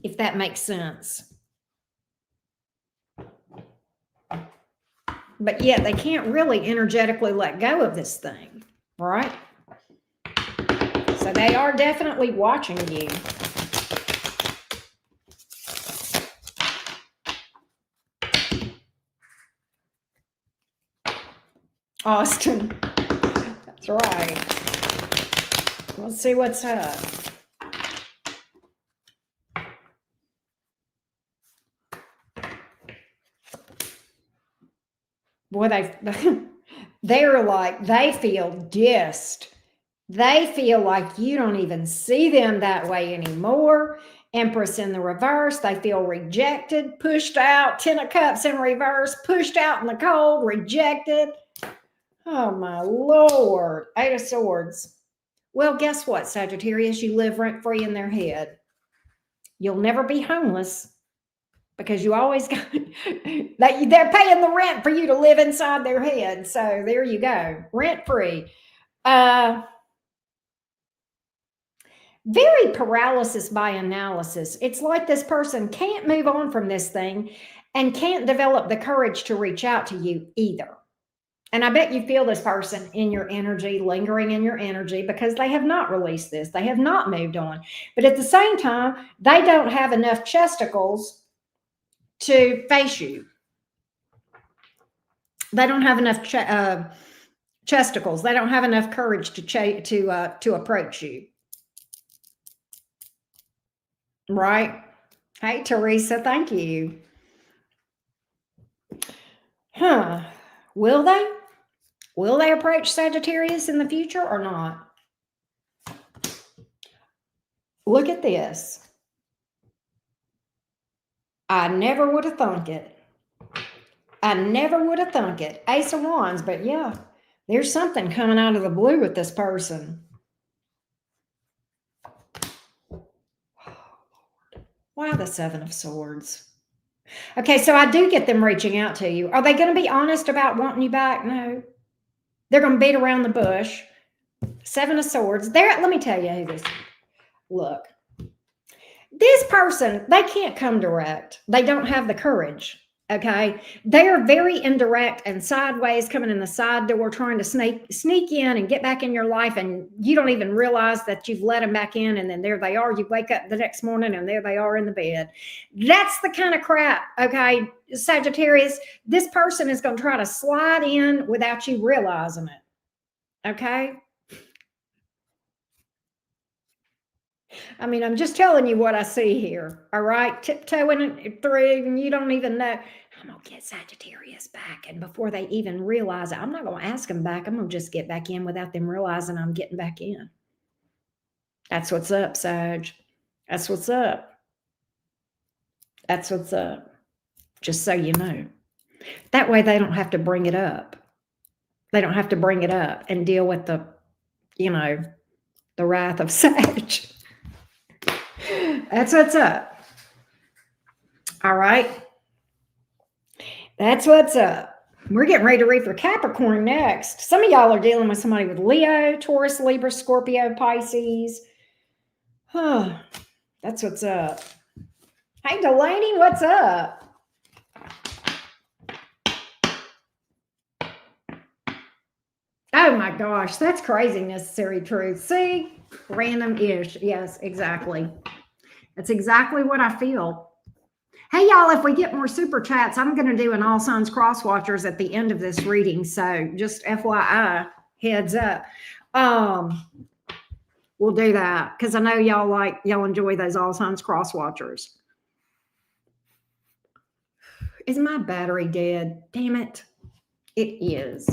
If that makes sense. But yet they can't really energetically let go of this thing, right? So they are definitely watching you. Austin. That's right. Let's see what's up. Boy, they're like, they feel dissed. They feel like you don't even see them that way anymore. Empress in the reverse. They feel rejected, pushed out. 10 of Cups in reverse, pushed out in the cold, rejected. Oh, my Lord. 8 of Swords. Well, guess what, Sagittarius? You live rent-free in their head. You'll never be homeless because you always got they're paying the rent for you to live inside their head. So there you go, rent-free. Very paralysis by analysis. It's like this person can't move on from this thing and can't develop the courage to reach out to you either. And I bet you feel this person in your energy, lingering in your energy, because they have not released this. They have not moved on. But at the same time, they don't have enough chesticles to face you. They don't have enough chesticles. They don't have enough courage to approach you. Right? Hey, Teresa, thank you. Will they? Will they approach Sagittarius in the future or not? Look at this. I never would have thunk it. I never would have thunk it. Ace of Wands, but yeah, there's something coming out of the blue with this person. Why the Seven of Swords? Okay, so I do get them reaching out to you. Are they going to be honest about wanting you back? No. They're going to beat around the bush. Seven of Swords. Let me tell you who this is. Look. This person, they can't come direct. They don't have the courage. Okay. They are very indirect and sideways, coming in the side door, trying to sneak in and get back in your life. And you don't even realize that you've let them back in. And then there they are. You wake up the next morning and there they are in the bed. That's the kind of crap. Okay. Sagittarius, this person is going to try to slide in without you realizing it. Okay. I mean, I'm just telling you what I see here. All right. Tiptoeing through and you don't even know. I'm going to get Sagittarius back. And before they even realize it, I'm not going to ask them back. I'm going to just get back in without them realizing I'm getting back in. That's what's up, Sag. That's what's up. That's what's up. Just so you know. That way they don't have to bring it up. They don't have to bring it up and deal with the, the wrath of Sag. That's what's up. All right. That's what's up. We're getting ready to read for Capricorn next. Some of y'all are dealing with somebody with Leo, Taurus, Libra, Scorpio, Pisces. That's what's up. Hey, Delaney, what's up? Oh my gosh, that's crazy necessary truth. See, random-ish. Yes, exactly. That's exactly what I feel. Hey, y'all, if we get more super chats, I'm going to do an all signs cross watchers at the end of this reading. So just FYI, heads up. We'll do that because I know y'all enjoy those all signs cross watchers. Is my battery dead? Damn it. It is.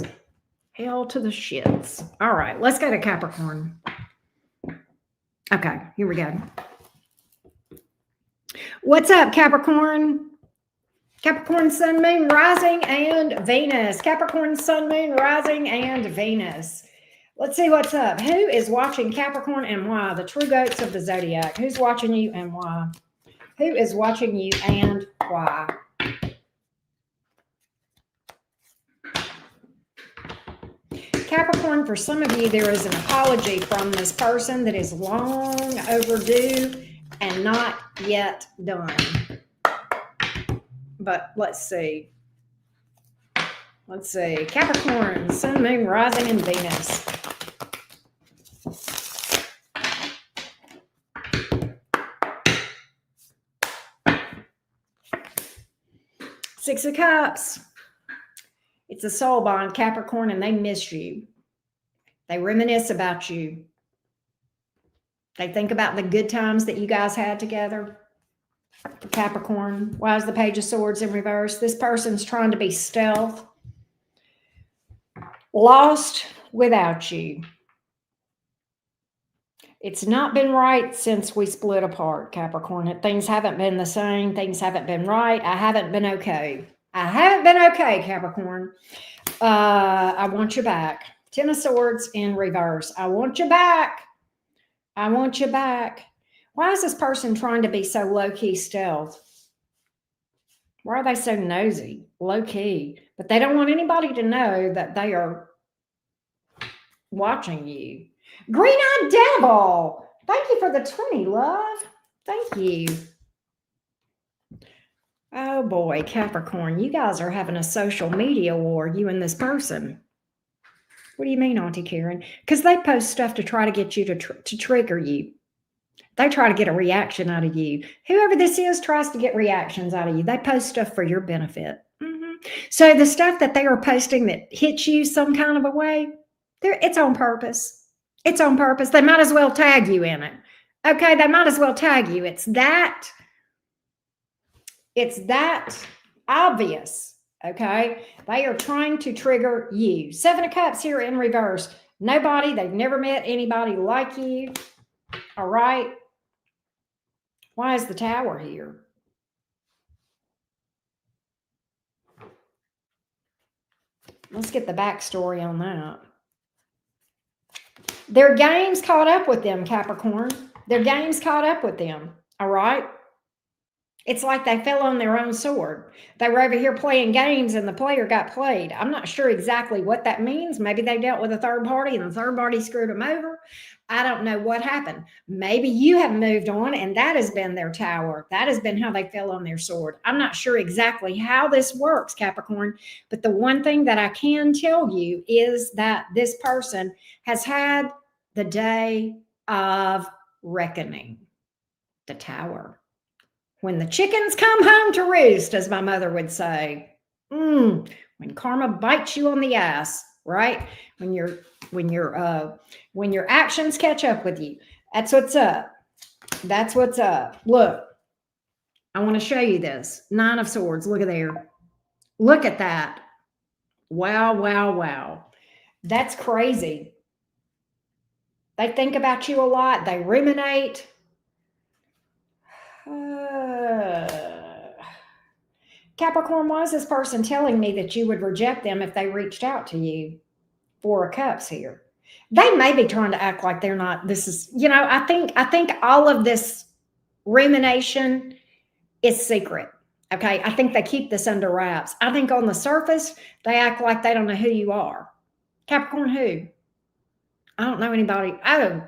Hell to the shits. All right, let's go to Capricorn. Okay, here we go. What's up, Capricorn? Capricorn, Sun, Moon, Rising, and Venus. Capricorn, Sun, Moon, Rising, and Venus. Let's see what's up. Who is watching Capricorn and why? The true goats of the zodiac. Who's watching you and why? Who is watching you and why? Capricorn, for some of you, there is an apology from this person that is long overdue and not yet done. But let's see. Let's see. Capricorn, Sun, Moon, Rising, and Venus. Six of Cups. It's a soul bond, Capricorn, and they miss you. They reminisce about you. They think about the good times that you guys had together. For Capricorn, why is the Page of Swords in reverse? This person's trying to be stealth. Lost without you. It's not been right since we split apart, Capricorn. Things haven't been the same. Things haven't been right. I haven't been okay. I haven't been okay, Capricorn. I want you back. Ten of Swords in reverse. I want you back. I want you back. Why is this person trying to be so low-key stealth? Why are they so nosy, low-key? But they don't want anybody to know that they are watching you. Green-eyed devil. Thank you for the 20, love. Thank you. Oh boy, Capricorn, you guys are having a social media war, you and this person. What do you mean, Auntie Karen? Because they post stuff to try to get you to trigger you. They try to get a reaction out of you. Whoever this is tries to get reactions out of you. They post stuff for your benefit. So the stuff that they are posting that hits you some kind of a way, it's on purpose. It's on purpose. They might as well tag you in it. Okay, they might as well tag you. It's that obvious. Okay, they are trying to trigger you. Seven of Cups here in reverse. Nobody, they've never met anybody like you. All right. Why is the Tower here? Let's get the backstory on that. Their game's caught up with them, Capricorn. Their game's caught up with them. All right. It's like they fell on their own sword. They were over here playing games and the player got played. I'm not sure exactly what that means. Maybe they dealt with a third party and the third party screwed them over. I don't know what happened. Maybe you have moved on and that has been their tower. That has been how they fell on their sword. I'm not sure exactly how this works, Capricorn, but the one thing that I can tell you is that this person has had the day of reckoning, the Tower. When the chickens come home to roost, as my mother would say, when karma bites you on the ass, right? When your actions catch up with you, that's what's up. That's what's up. Look, I want to show you this. Nine of Swords. Look at there. Look at that. Wow, wow, wow. That's crazy. They think about you a lot. They ruminate. Capricorn, why is this person telling me that you would reject them if they reached out to you? Four of Cups here. They may be trying to act like they're not. This is, I think all of this rumination is secret. Okay. I think they keep this under wraps. I think on the surface, they act like they don't know who you are. Capricorn, who? I don't know anybody. Oh,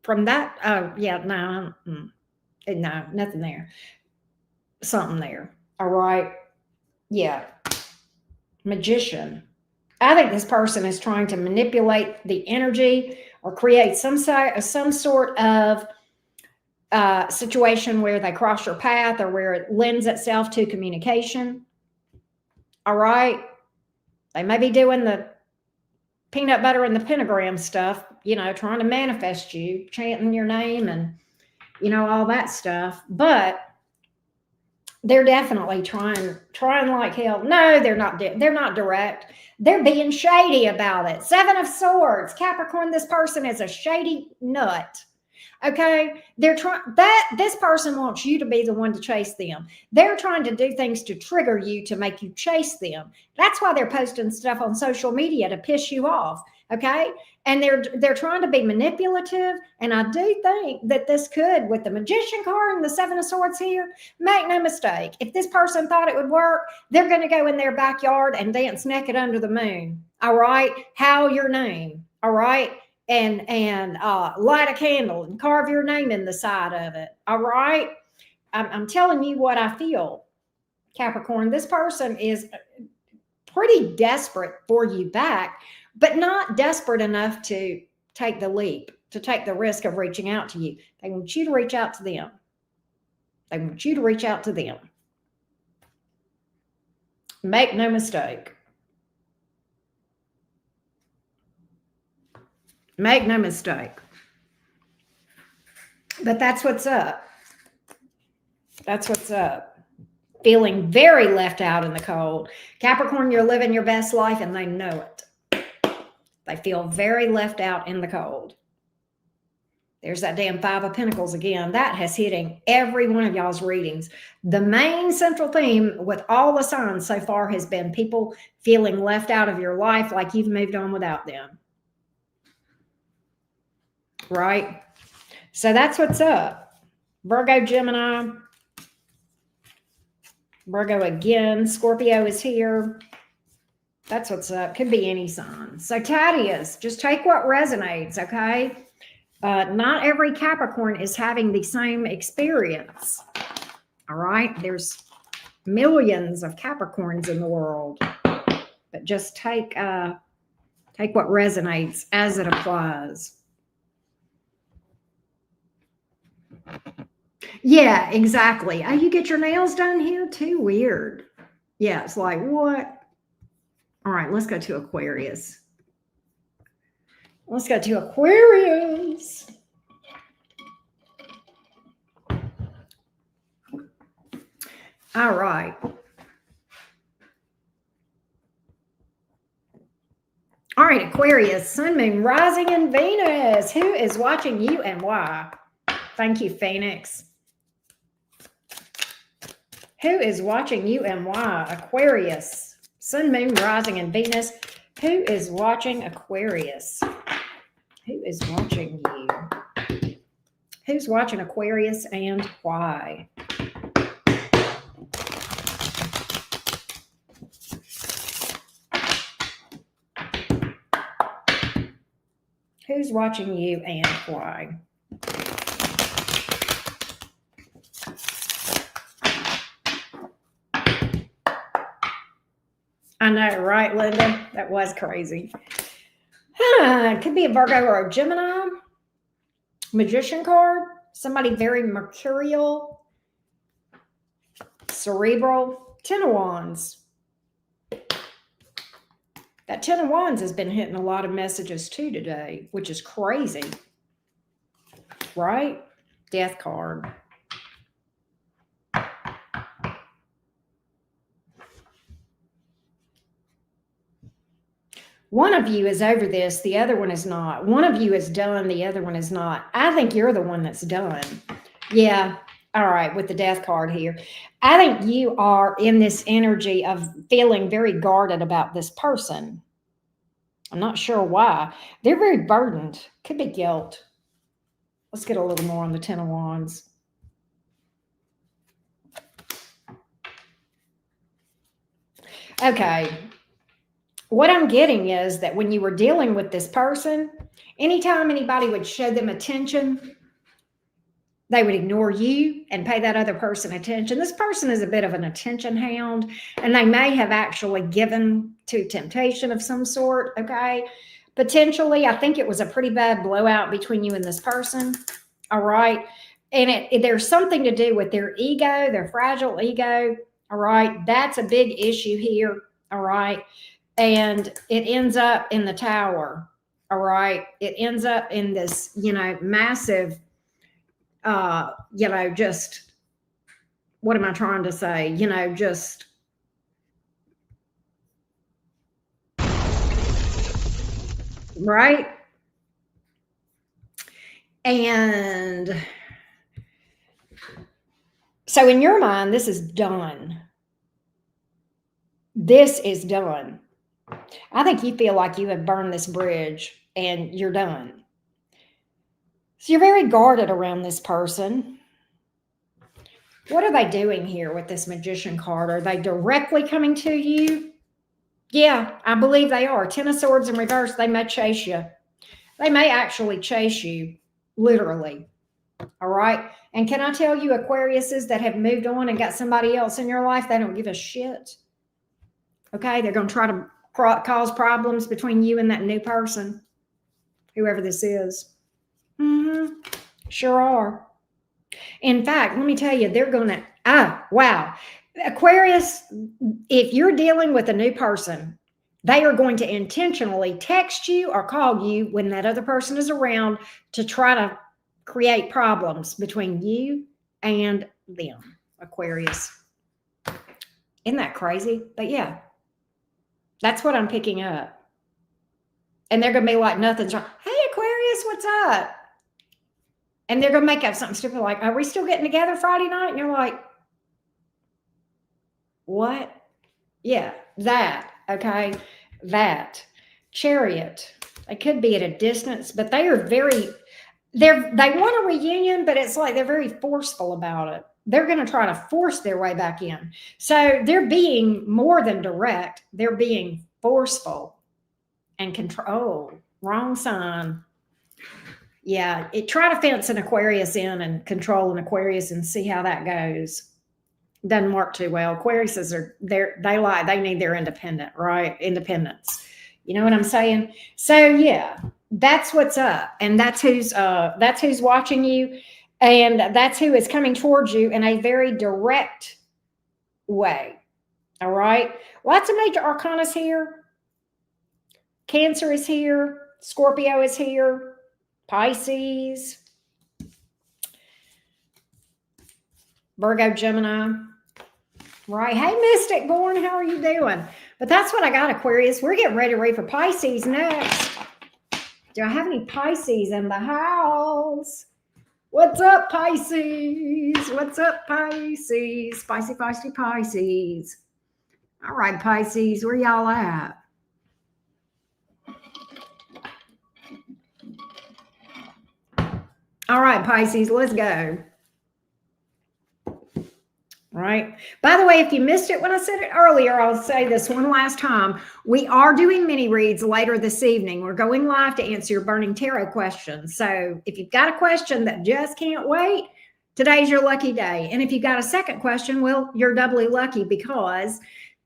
from that. Oh, yeah, no, no, nothing there. Something there. All right. Yeah. Magician. I think this person is trying to manipulate the energy or create some sort of situation where they cross your path or where it lends itself to communication. All right. They may be doing the peanut butter and the pentagram stuff, trying to manifest you, chanting your name and, all that stuff. But they're definitely trying like hell. No, they're not direct. They're being shady about it. Seven of Swords. Capricorn, this person is a shady nut. Okay, this person wants you to be the one to chase them. They're trying to do things to trigger you to make you chase them. That's why they're posting stuff on social media to piss you off. Okay, and they're trying to be manipulative. And I do think that this could, with the Magician card and the Seven of Swords here, make no mistake. If this person thought it would work, they're going to go in their backyard and dance naked under the moon. All right, howl your name. All right. And light a candle and carve your name in the side of it. All right. I'm telling you what I feel, Capricorn. This person is pretty desperate for you back, but not desperate enough to take the leap, to take the risk of reaching out to you. They want you to reach out to them. They want you to reach out to them. Make no mistake. Make no mistake. But that's what's up. That's what's up. Feeling very left out in the cold. Capricorn, you're living your best life and they know it. They feel very left out in the cold. There's that damn Five of Pentacles again. That has hitting every one of y'all's readings. The main central theme with all the signs so far has been people feeling left out of your life, like you've moved on without them. Right? So that's what's up. Virgo, Gemini. Virgo again. Scorpio is here. That's what's up. Could be any sign. Sagittarius, just take what resonates, okay? Not every Capricorn is having the same experience. All right? There's millions of Capricorns in the world. But just take what resonates as it applies. Yeah, exactly. Oh, you get your nails done here too? Weird. Yeah, it's like, what? All right, let's go to Aquarius. Let's go to Aquarius. All right. All right, Aquarius, Sun, Moon, Rising, and Venus. Who is watching you and why? Thank you, Phoenix. Who is watching you and why? Aquarius, Sun, Moon, Rising, and Venus. Who is watching Aquarius? Who is watching you? Who's watching Aquarius and why? Who's watching you and why? I know, right, Linda? That was crazy. It could be a Virgo or a Gemini. Magician card. Somebody very mercurial. Cerebral. Ten of Wands. That Ten of Wands has been hitting a lot of messages too today, which is crazy. Right? Death card. One of you is over this, the other one is not. One of you is done, the other one is not. I think you're the one that's done. Yeah. All right, with the Death card here. I think you are in this energy of feeling very guarded about this person. I'm not sure why. They're very burdened. Could be guilt. Let's get a little more on the Ten of Wands. Okay. What I'm getting is that when you were dealing with this person, anytime anybody would show them attention, they would ignore you and pay that other person attention. This person is a bit of an attention hound, and they may have actually given to temptation of some sort, okay? Potentially, I think it was a pretty bad blowout between you and this person, all right? And there's something to do with their ego, their fragile ego, all right? That's a big issue here, all right? And it ends up in the Tower, all right? It ends up in this, massive, just, what am I trying to say? Just, right? And so in your mind, this is done. This is done. I think you feel like you have burned this bridge and you're done. So you're very guarded around this person. What are they doing here with this Magician card? Are they directly coming to you? Yeah, I believe they are. Ten of Swords in reverse, they may chase you. They may actually chase you, literally. All right? And can I tell you, Aquariuses that have moved on and got somebody else in your life, they don't give a shit. Okay? They're going to try to cause problems between you and that new person, whoever this is. Sure are. In fact, let me tell you, they're going to, wow. Aquarius, if you're dealing with a new person, they are going to intentionally text you or call you when that other person is around to try to create problems between you and them, Aquarius. Isn't that crazy? But yeah, that's what I'm picking up. And they're going to be like, nothing's wrong. Hey, Aquarius, what's up? And they're going to make up something stupid like, are we still getting together Friday night? And you're like, what? Yeah, that. Okay. That. Chariot. They could be at a distance, but they are they want a reunion, but it's like they're very forceful about it. They're going to try to force their way back in. So they're being more than direct. They're being forceful and control. Oh, wrong sign. Yeah, try to fence an Aquarius in and control an Aquarius and see how that goes. Doesn't work too well. Aquariuses they need their independence. Independence. You know what I'm saying? So yeah, that's what's up, and that's who's watching you, and that's who is coming towards you in a very direct way. All right, lots of major arcanas here. Cancer is here. Scorpio is here. Pisces, Virgo, Gemini, right? Hey, Mystic Born, how are you doing? But that's what I got, Aquarius. We're getting ready to read for Pisces next. Do I have any Pisces in the house? What's up, Pisces? What's up, Pisces? Spicy, feisty Pisces. All right, Pisces, where y'all at? All right, Pisces, let's go. All right. By the way, if you missed it when I said it earlier, I'll say this one last time. We are doing mini reads later this evening. We're going live to answer your burning tarot questions. So if you've got a question that just can't wait, today's your lucky day. And if you've got a second question, well, you're doubly lucky because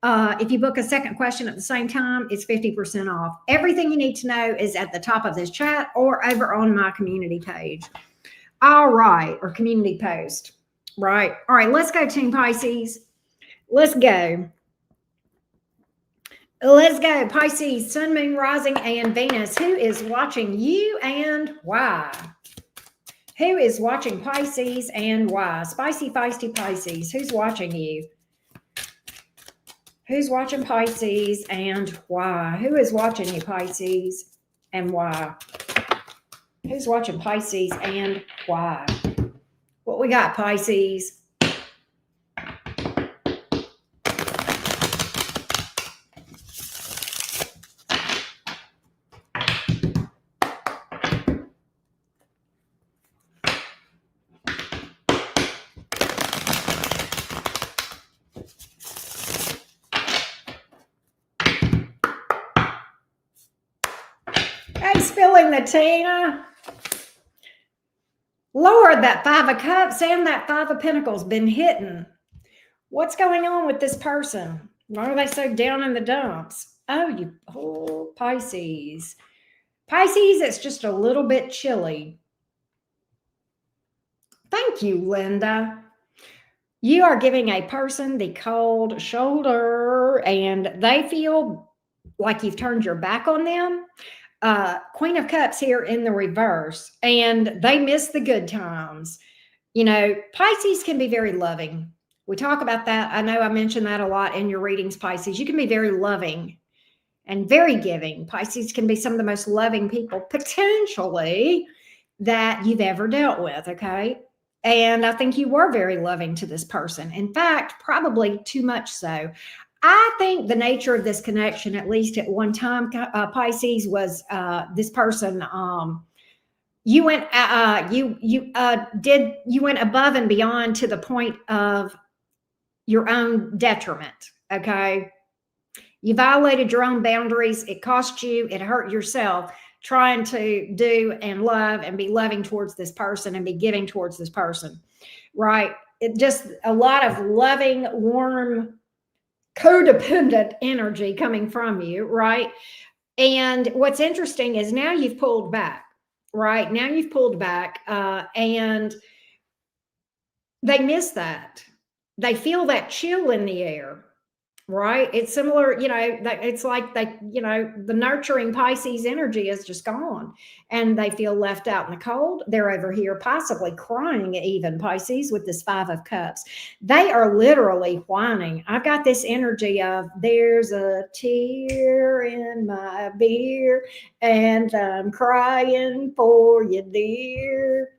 if you book a second question at the same time, it's 50% off. Everything you need to know is at the top of this chat or over on my community page. All right, or community post, right? All right, let's go, Team Pisces. Let's go. Let's go, Pisces, Sun, Moon, Rising, and Venus. Who is watching you and why? Who is watching Pisces and why? Spicy, feisty Pisces. Who's watching you? Who's watching Pisces and why? Who is watching you, Pisces, and why? Who's watching Pisces and why? What we got, Pisces? spilling the Tina. Lord, that Five of Cups and that Five of Pentacles been hitting. What's going on with this person? Why are they so down in the dumps? Oh, Pisces. Pisces, it's just a little bit chilly. Thank you, Linda. You are giving a person the cold shoulder and they feel like you've turned your back on them. Queen of Cups here in the reverse, and they miss the good times. You know, Pisces can be very loving. We talk about that. I know I mentioned that a lot in your readings, Pisces. You can be very loving and very giving. Pisces can be some of the most loving people potentially that you've ever dealt with, okay? And I think you were very loving to this person. In fact, probably too much so. I think the nature of this connection, at least at one time, Pisces, was this person. You went you went above and beyond to the point of your own detriment. Okay, you violated your own boundaries. It cost you. It hurt yourself trying to do and love and be loving towards this person and be giving towards this person, right? It just a lot of loving, warm, codependent energy coming from you, right? And what's interesting is now you've pulled back, right? Now you've pulled back, and they miss that. They feel that chill in the air, right? It's similar, you know, it's like they, you know, the nurturing Pisces energy is just gone and they feel left out in the cold. They're over here possibly crying even, Pisces, with this Five of Cups. They are literally whining. I've got this energy of there's a tear in my beer and I'm crying for you, dear.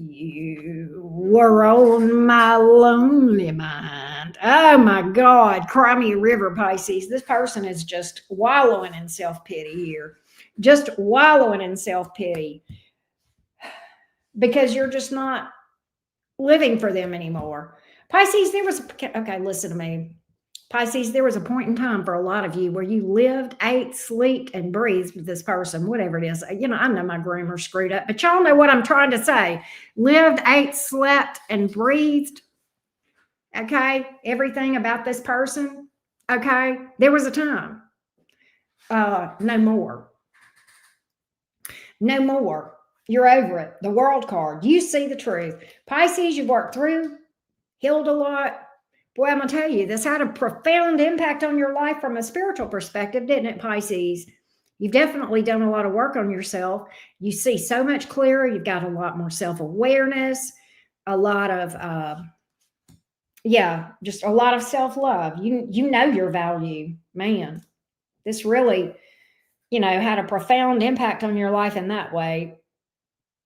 You were on my lonely mind. Oh my God, cry me a river, Pisces. This person is just wallowing in self-pity here. Just wallowing in self-pity because you're just not living for them anymore. Pisces, okay, listen to me. Pisces, there was a point in time for a lot of you where you lived, ate, slept, and breathed with this person, whatever it is. You know, I know my grammar's screwed up, but y'all know what I'm trying to say. Lived, ate, slept, and breathed. Okay, everything about this person. Okay, there was a time. No more. No more. You're over it. The World card. You see the truth. Pisces, you've worked through, healed a lot. Boy, I'm going to tell you, this had a profound impact on your life from a spiritual perspective, didn't it, Pisces? You've definitely done a lot of work on yourself. You see so much clearer. You've got a lot more self-awareness, a lot of, just a lot of self-love. You know your value, man. This really, you know, had a profound impact on your life in that way.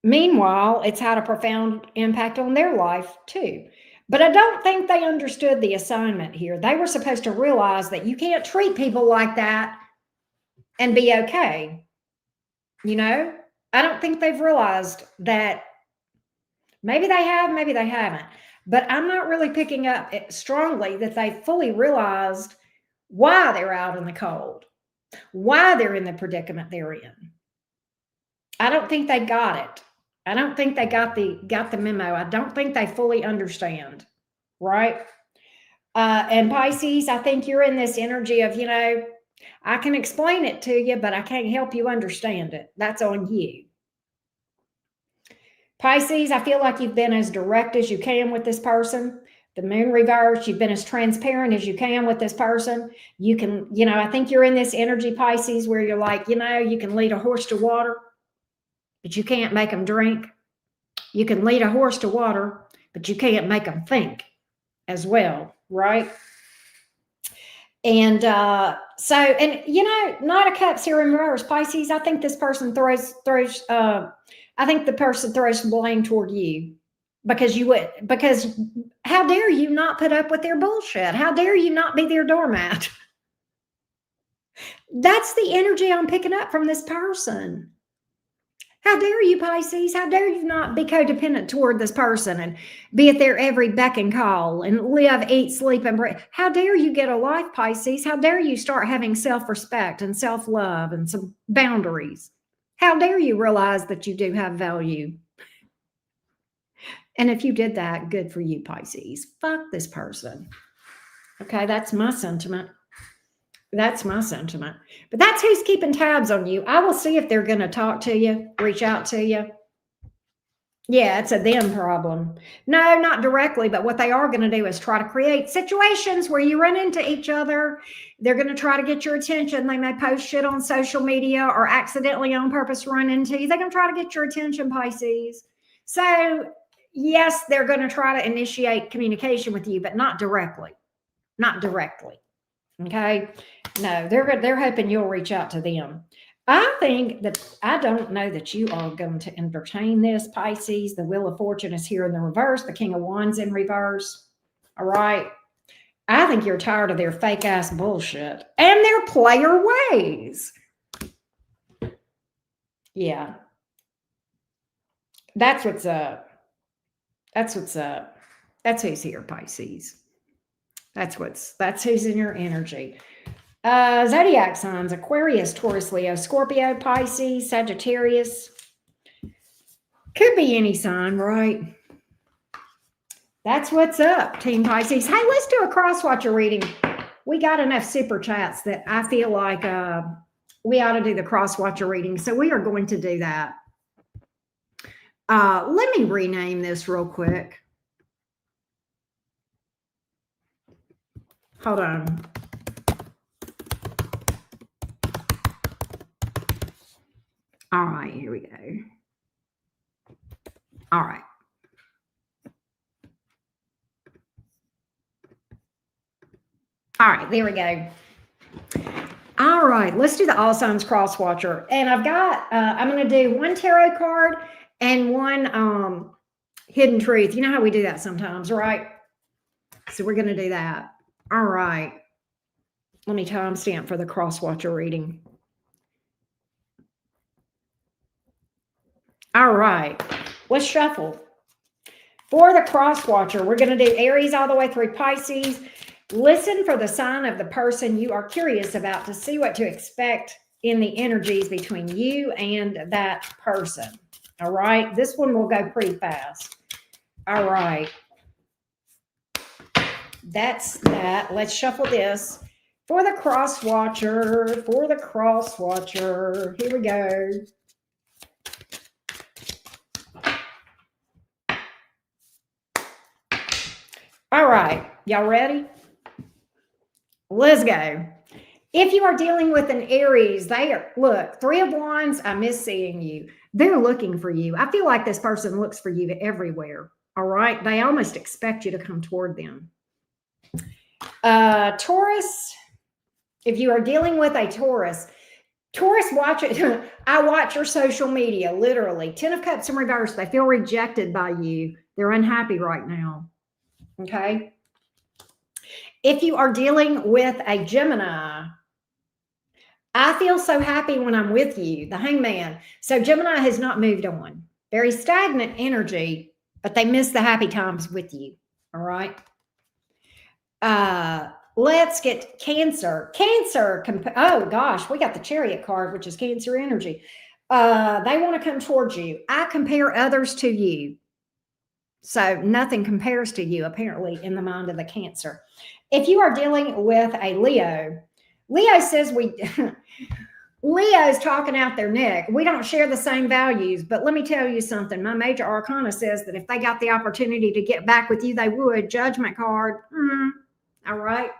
Meanwhile, it's had a profound impact on their life too. But I don't think they understood the assignment here. They were supposed to realize that you can't treat people like that and be okay. You know, I don't think they've realized that. Maybe they have, maybe they haven't. But I'm not really picking up strongly that they fully realized why they're out in the cold, why they're in the predicament they're in. I don't think they got it. I don't think they got the memo. I don't think they fully understand, right? And Pisces, I think you're in this energy of, you know, I can explain it to you, but I can't help you understand it. That's on you. Pisces, I feel like you've been as direct as you can with this person. The moon reverse, you've been as transparent as you can with this person. You can, you know, I think you're in this energy, Pisces, where you're like, you know, you can lead a horse to water, but you can't make them drink. You can lead a horse to water, but you can't make them think as well, right? And and you know, Knight of Cups here in reverse, Pisces, I think this person throws I think the person throws blame toward you because how dare you not put up with their bullshit? How dare you not be their doormat? That's the energy I'm picking up from this person. How dare you, Pisces? How dare you not be codependent toward this person and be at their every beck and call and live, eat, sleep, and breathe? How dare you get a life, Pisces? How dare you start having self-respect and self-love and some boundaries? How dare you realize that you do have value? And if you did that, good for you, Pisces. Fuck this person. Okay, that's my sentiment. That's my sentiment. But that's who's keeping tabs on you. I will see if they're going to talk to you, reach out to you. Yeah, it's a them problem. No, not directly, but what they are going to do is try to create situations where you run into each other. They're going to try to get your attention. They may post shit on social media or accidentally on purpose run into you. They're going to try to get your attention, Pisces. So, yes, they're going to try to initiate communication with you, but not directly. Not directly. Okay? No, they're hoping you'll reach out to them. I think that I don't know that you are going to entertain this, Pisces. The Wheel of Fortune is here in the reverse. The King of Wands in reverse. All right. I think you're tired of their fake ass bullshit and their player ways. Yeah. That's what's up. That's what's up. That's who's here, Pisces. That's who's in your energy. Zodiac signs: Aquarius, Taurus, Leo, Scorpio, Pisces, Sagittarius. Could be any sign, right? That's what's up, Team Pisces. Hey, let's do a cross-watcher reading. We got enough super chats that I feel like we ought to do the cross-watcher reading. So we are going to do that. Let me rename this real quick. Hold on. All right, here we go. All right. All right, there we go. All right, let's do the All Signs Cross Watcher. And I've got, I'm going to do one tarot card and one hidden truth. You know how we do that sometimes, right? So we're going to do that. All right. Let me timestamp for the Cross Watcher reading. All right, let's shuffle. For the Cross Watcher, we're going to do Aries all the way through Pisces. Listen for the sign of the person you are curious about to see what to expect in the energies between you and that person. All right, this one will go pretty fast. All right, that's that. Let's shuffle this. For the Cross Watcher, here we go. All right, y'all ready? Let's go. If you are dealing with an Aries, look, Three of Wands, I miss seeing you. They're looking for you. I feel like this person looks for you everywhere. All right, they almost expect you to come toward them. Taurus, if you are dealing with a Taurus, watch it. I watch your social media, literally. 10 of Cups in reverse. They feel rejected by you. They're unhappy right now. Okay. If you are dealing with a Gemini, I feel so happy when I'm with you, the Hangman. So Gemini has not moved on. Very stagnant energy, but they miss the happy times with you. All right. Let's get Cancer. Cancer, oh gosh, we got the Chariot card, which is Cancer energy. They want to come towards you. I compare others to you. So nothing compares to you, apparently, in the mind of the Cancer. If you are dealing with a Leo, Leo says Leo's talking out their neck. We don't share the same values, but let me tell you something. My major arcana says that if they got the opportunity to get back with you, they would. Judgment card. All right.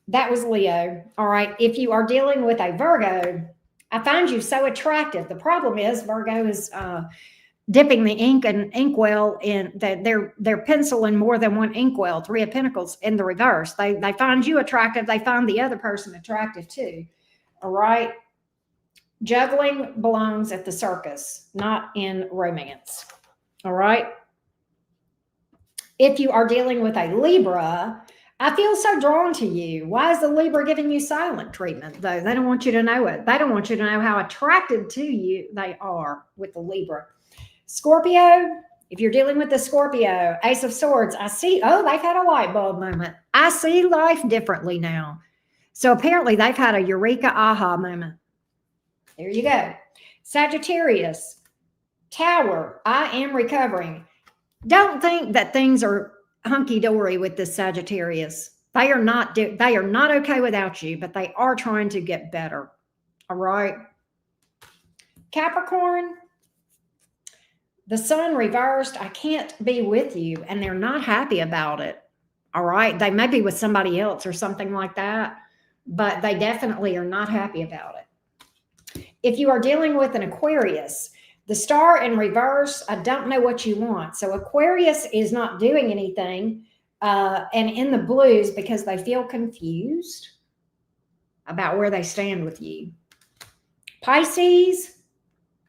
That was Leo. All right. If you are dealing with a Virgo, I find you so attractive. The problem is Virgo is dipping the ink and inkwell in their pencil in more than one inkwell. Three of Pentacles in the reverse. They find you attractive. They find the other person attractive too. All right. Juggling belongs at the circus, not in romance. All right. If you are dealing with a Libra, I feel so drawn to you. Why is the Libra giving you silent treatment, though? They don't want you to know it. They don't want you to know how attracted to you they are with the Libra. Scorpio, if you're dealing with the Scorpio, Ace of Swords, I see, oh, they've had a light bulb moment. I see life differently now. So apparently they've had a eureka aha moment. There you go. Sagittarius, Tower, I am recovering. Don't think that things are hunky-dory with this Sagittarius. They are not okay without you, but they are trying to get better. All right. Capricorn, the sun reversed. I can't be with you, and they're not happy about it. All right. They may be with somebody else or something like that, but they definitely are not happy about it. If you are dealing with an Aquarius, the star in reverse, I don't know what you want. So Aquarius is not doing anything and in the blues because they feel confused about where they stand with you. Pisces,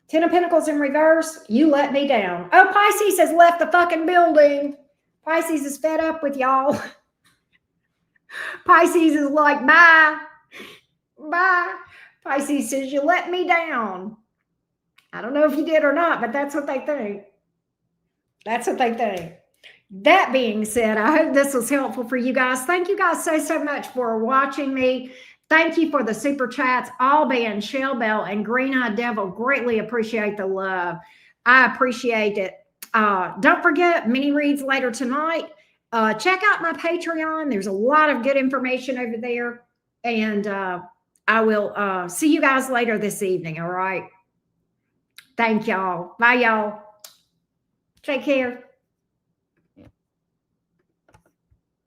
Ten of Pentacles in reverse, you let me down. Oh, Pisces has left the fucking building. Pisces is fed up with y'all. Pisces is like, bye. Bye. Pisces says, you let me down. I don't know if you did or not, but that's what they think. That's what they think. That being said, I hope this was helpful for you guys. Thank you guys so much for watching me. Thank you for the super chats. Allban, Shell Bell, and Green Eyed Devil. Greatly appreciate the love. I appreciate it. Don't forget, mini reads later tonight. Check out my Patreon. There's a lot of good information over there. And I will see you guys later this evening. All right. Thank y'all. Bye, y'all. Take care.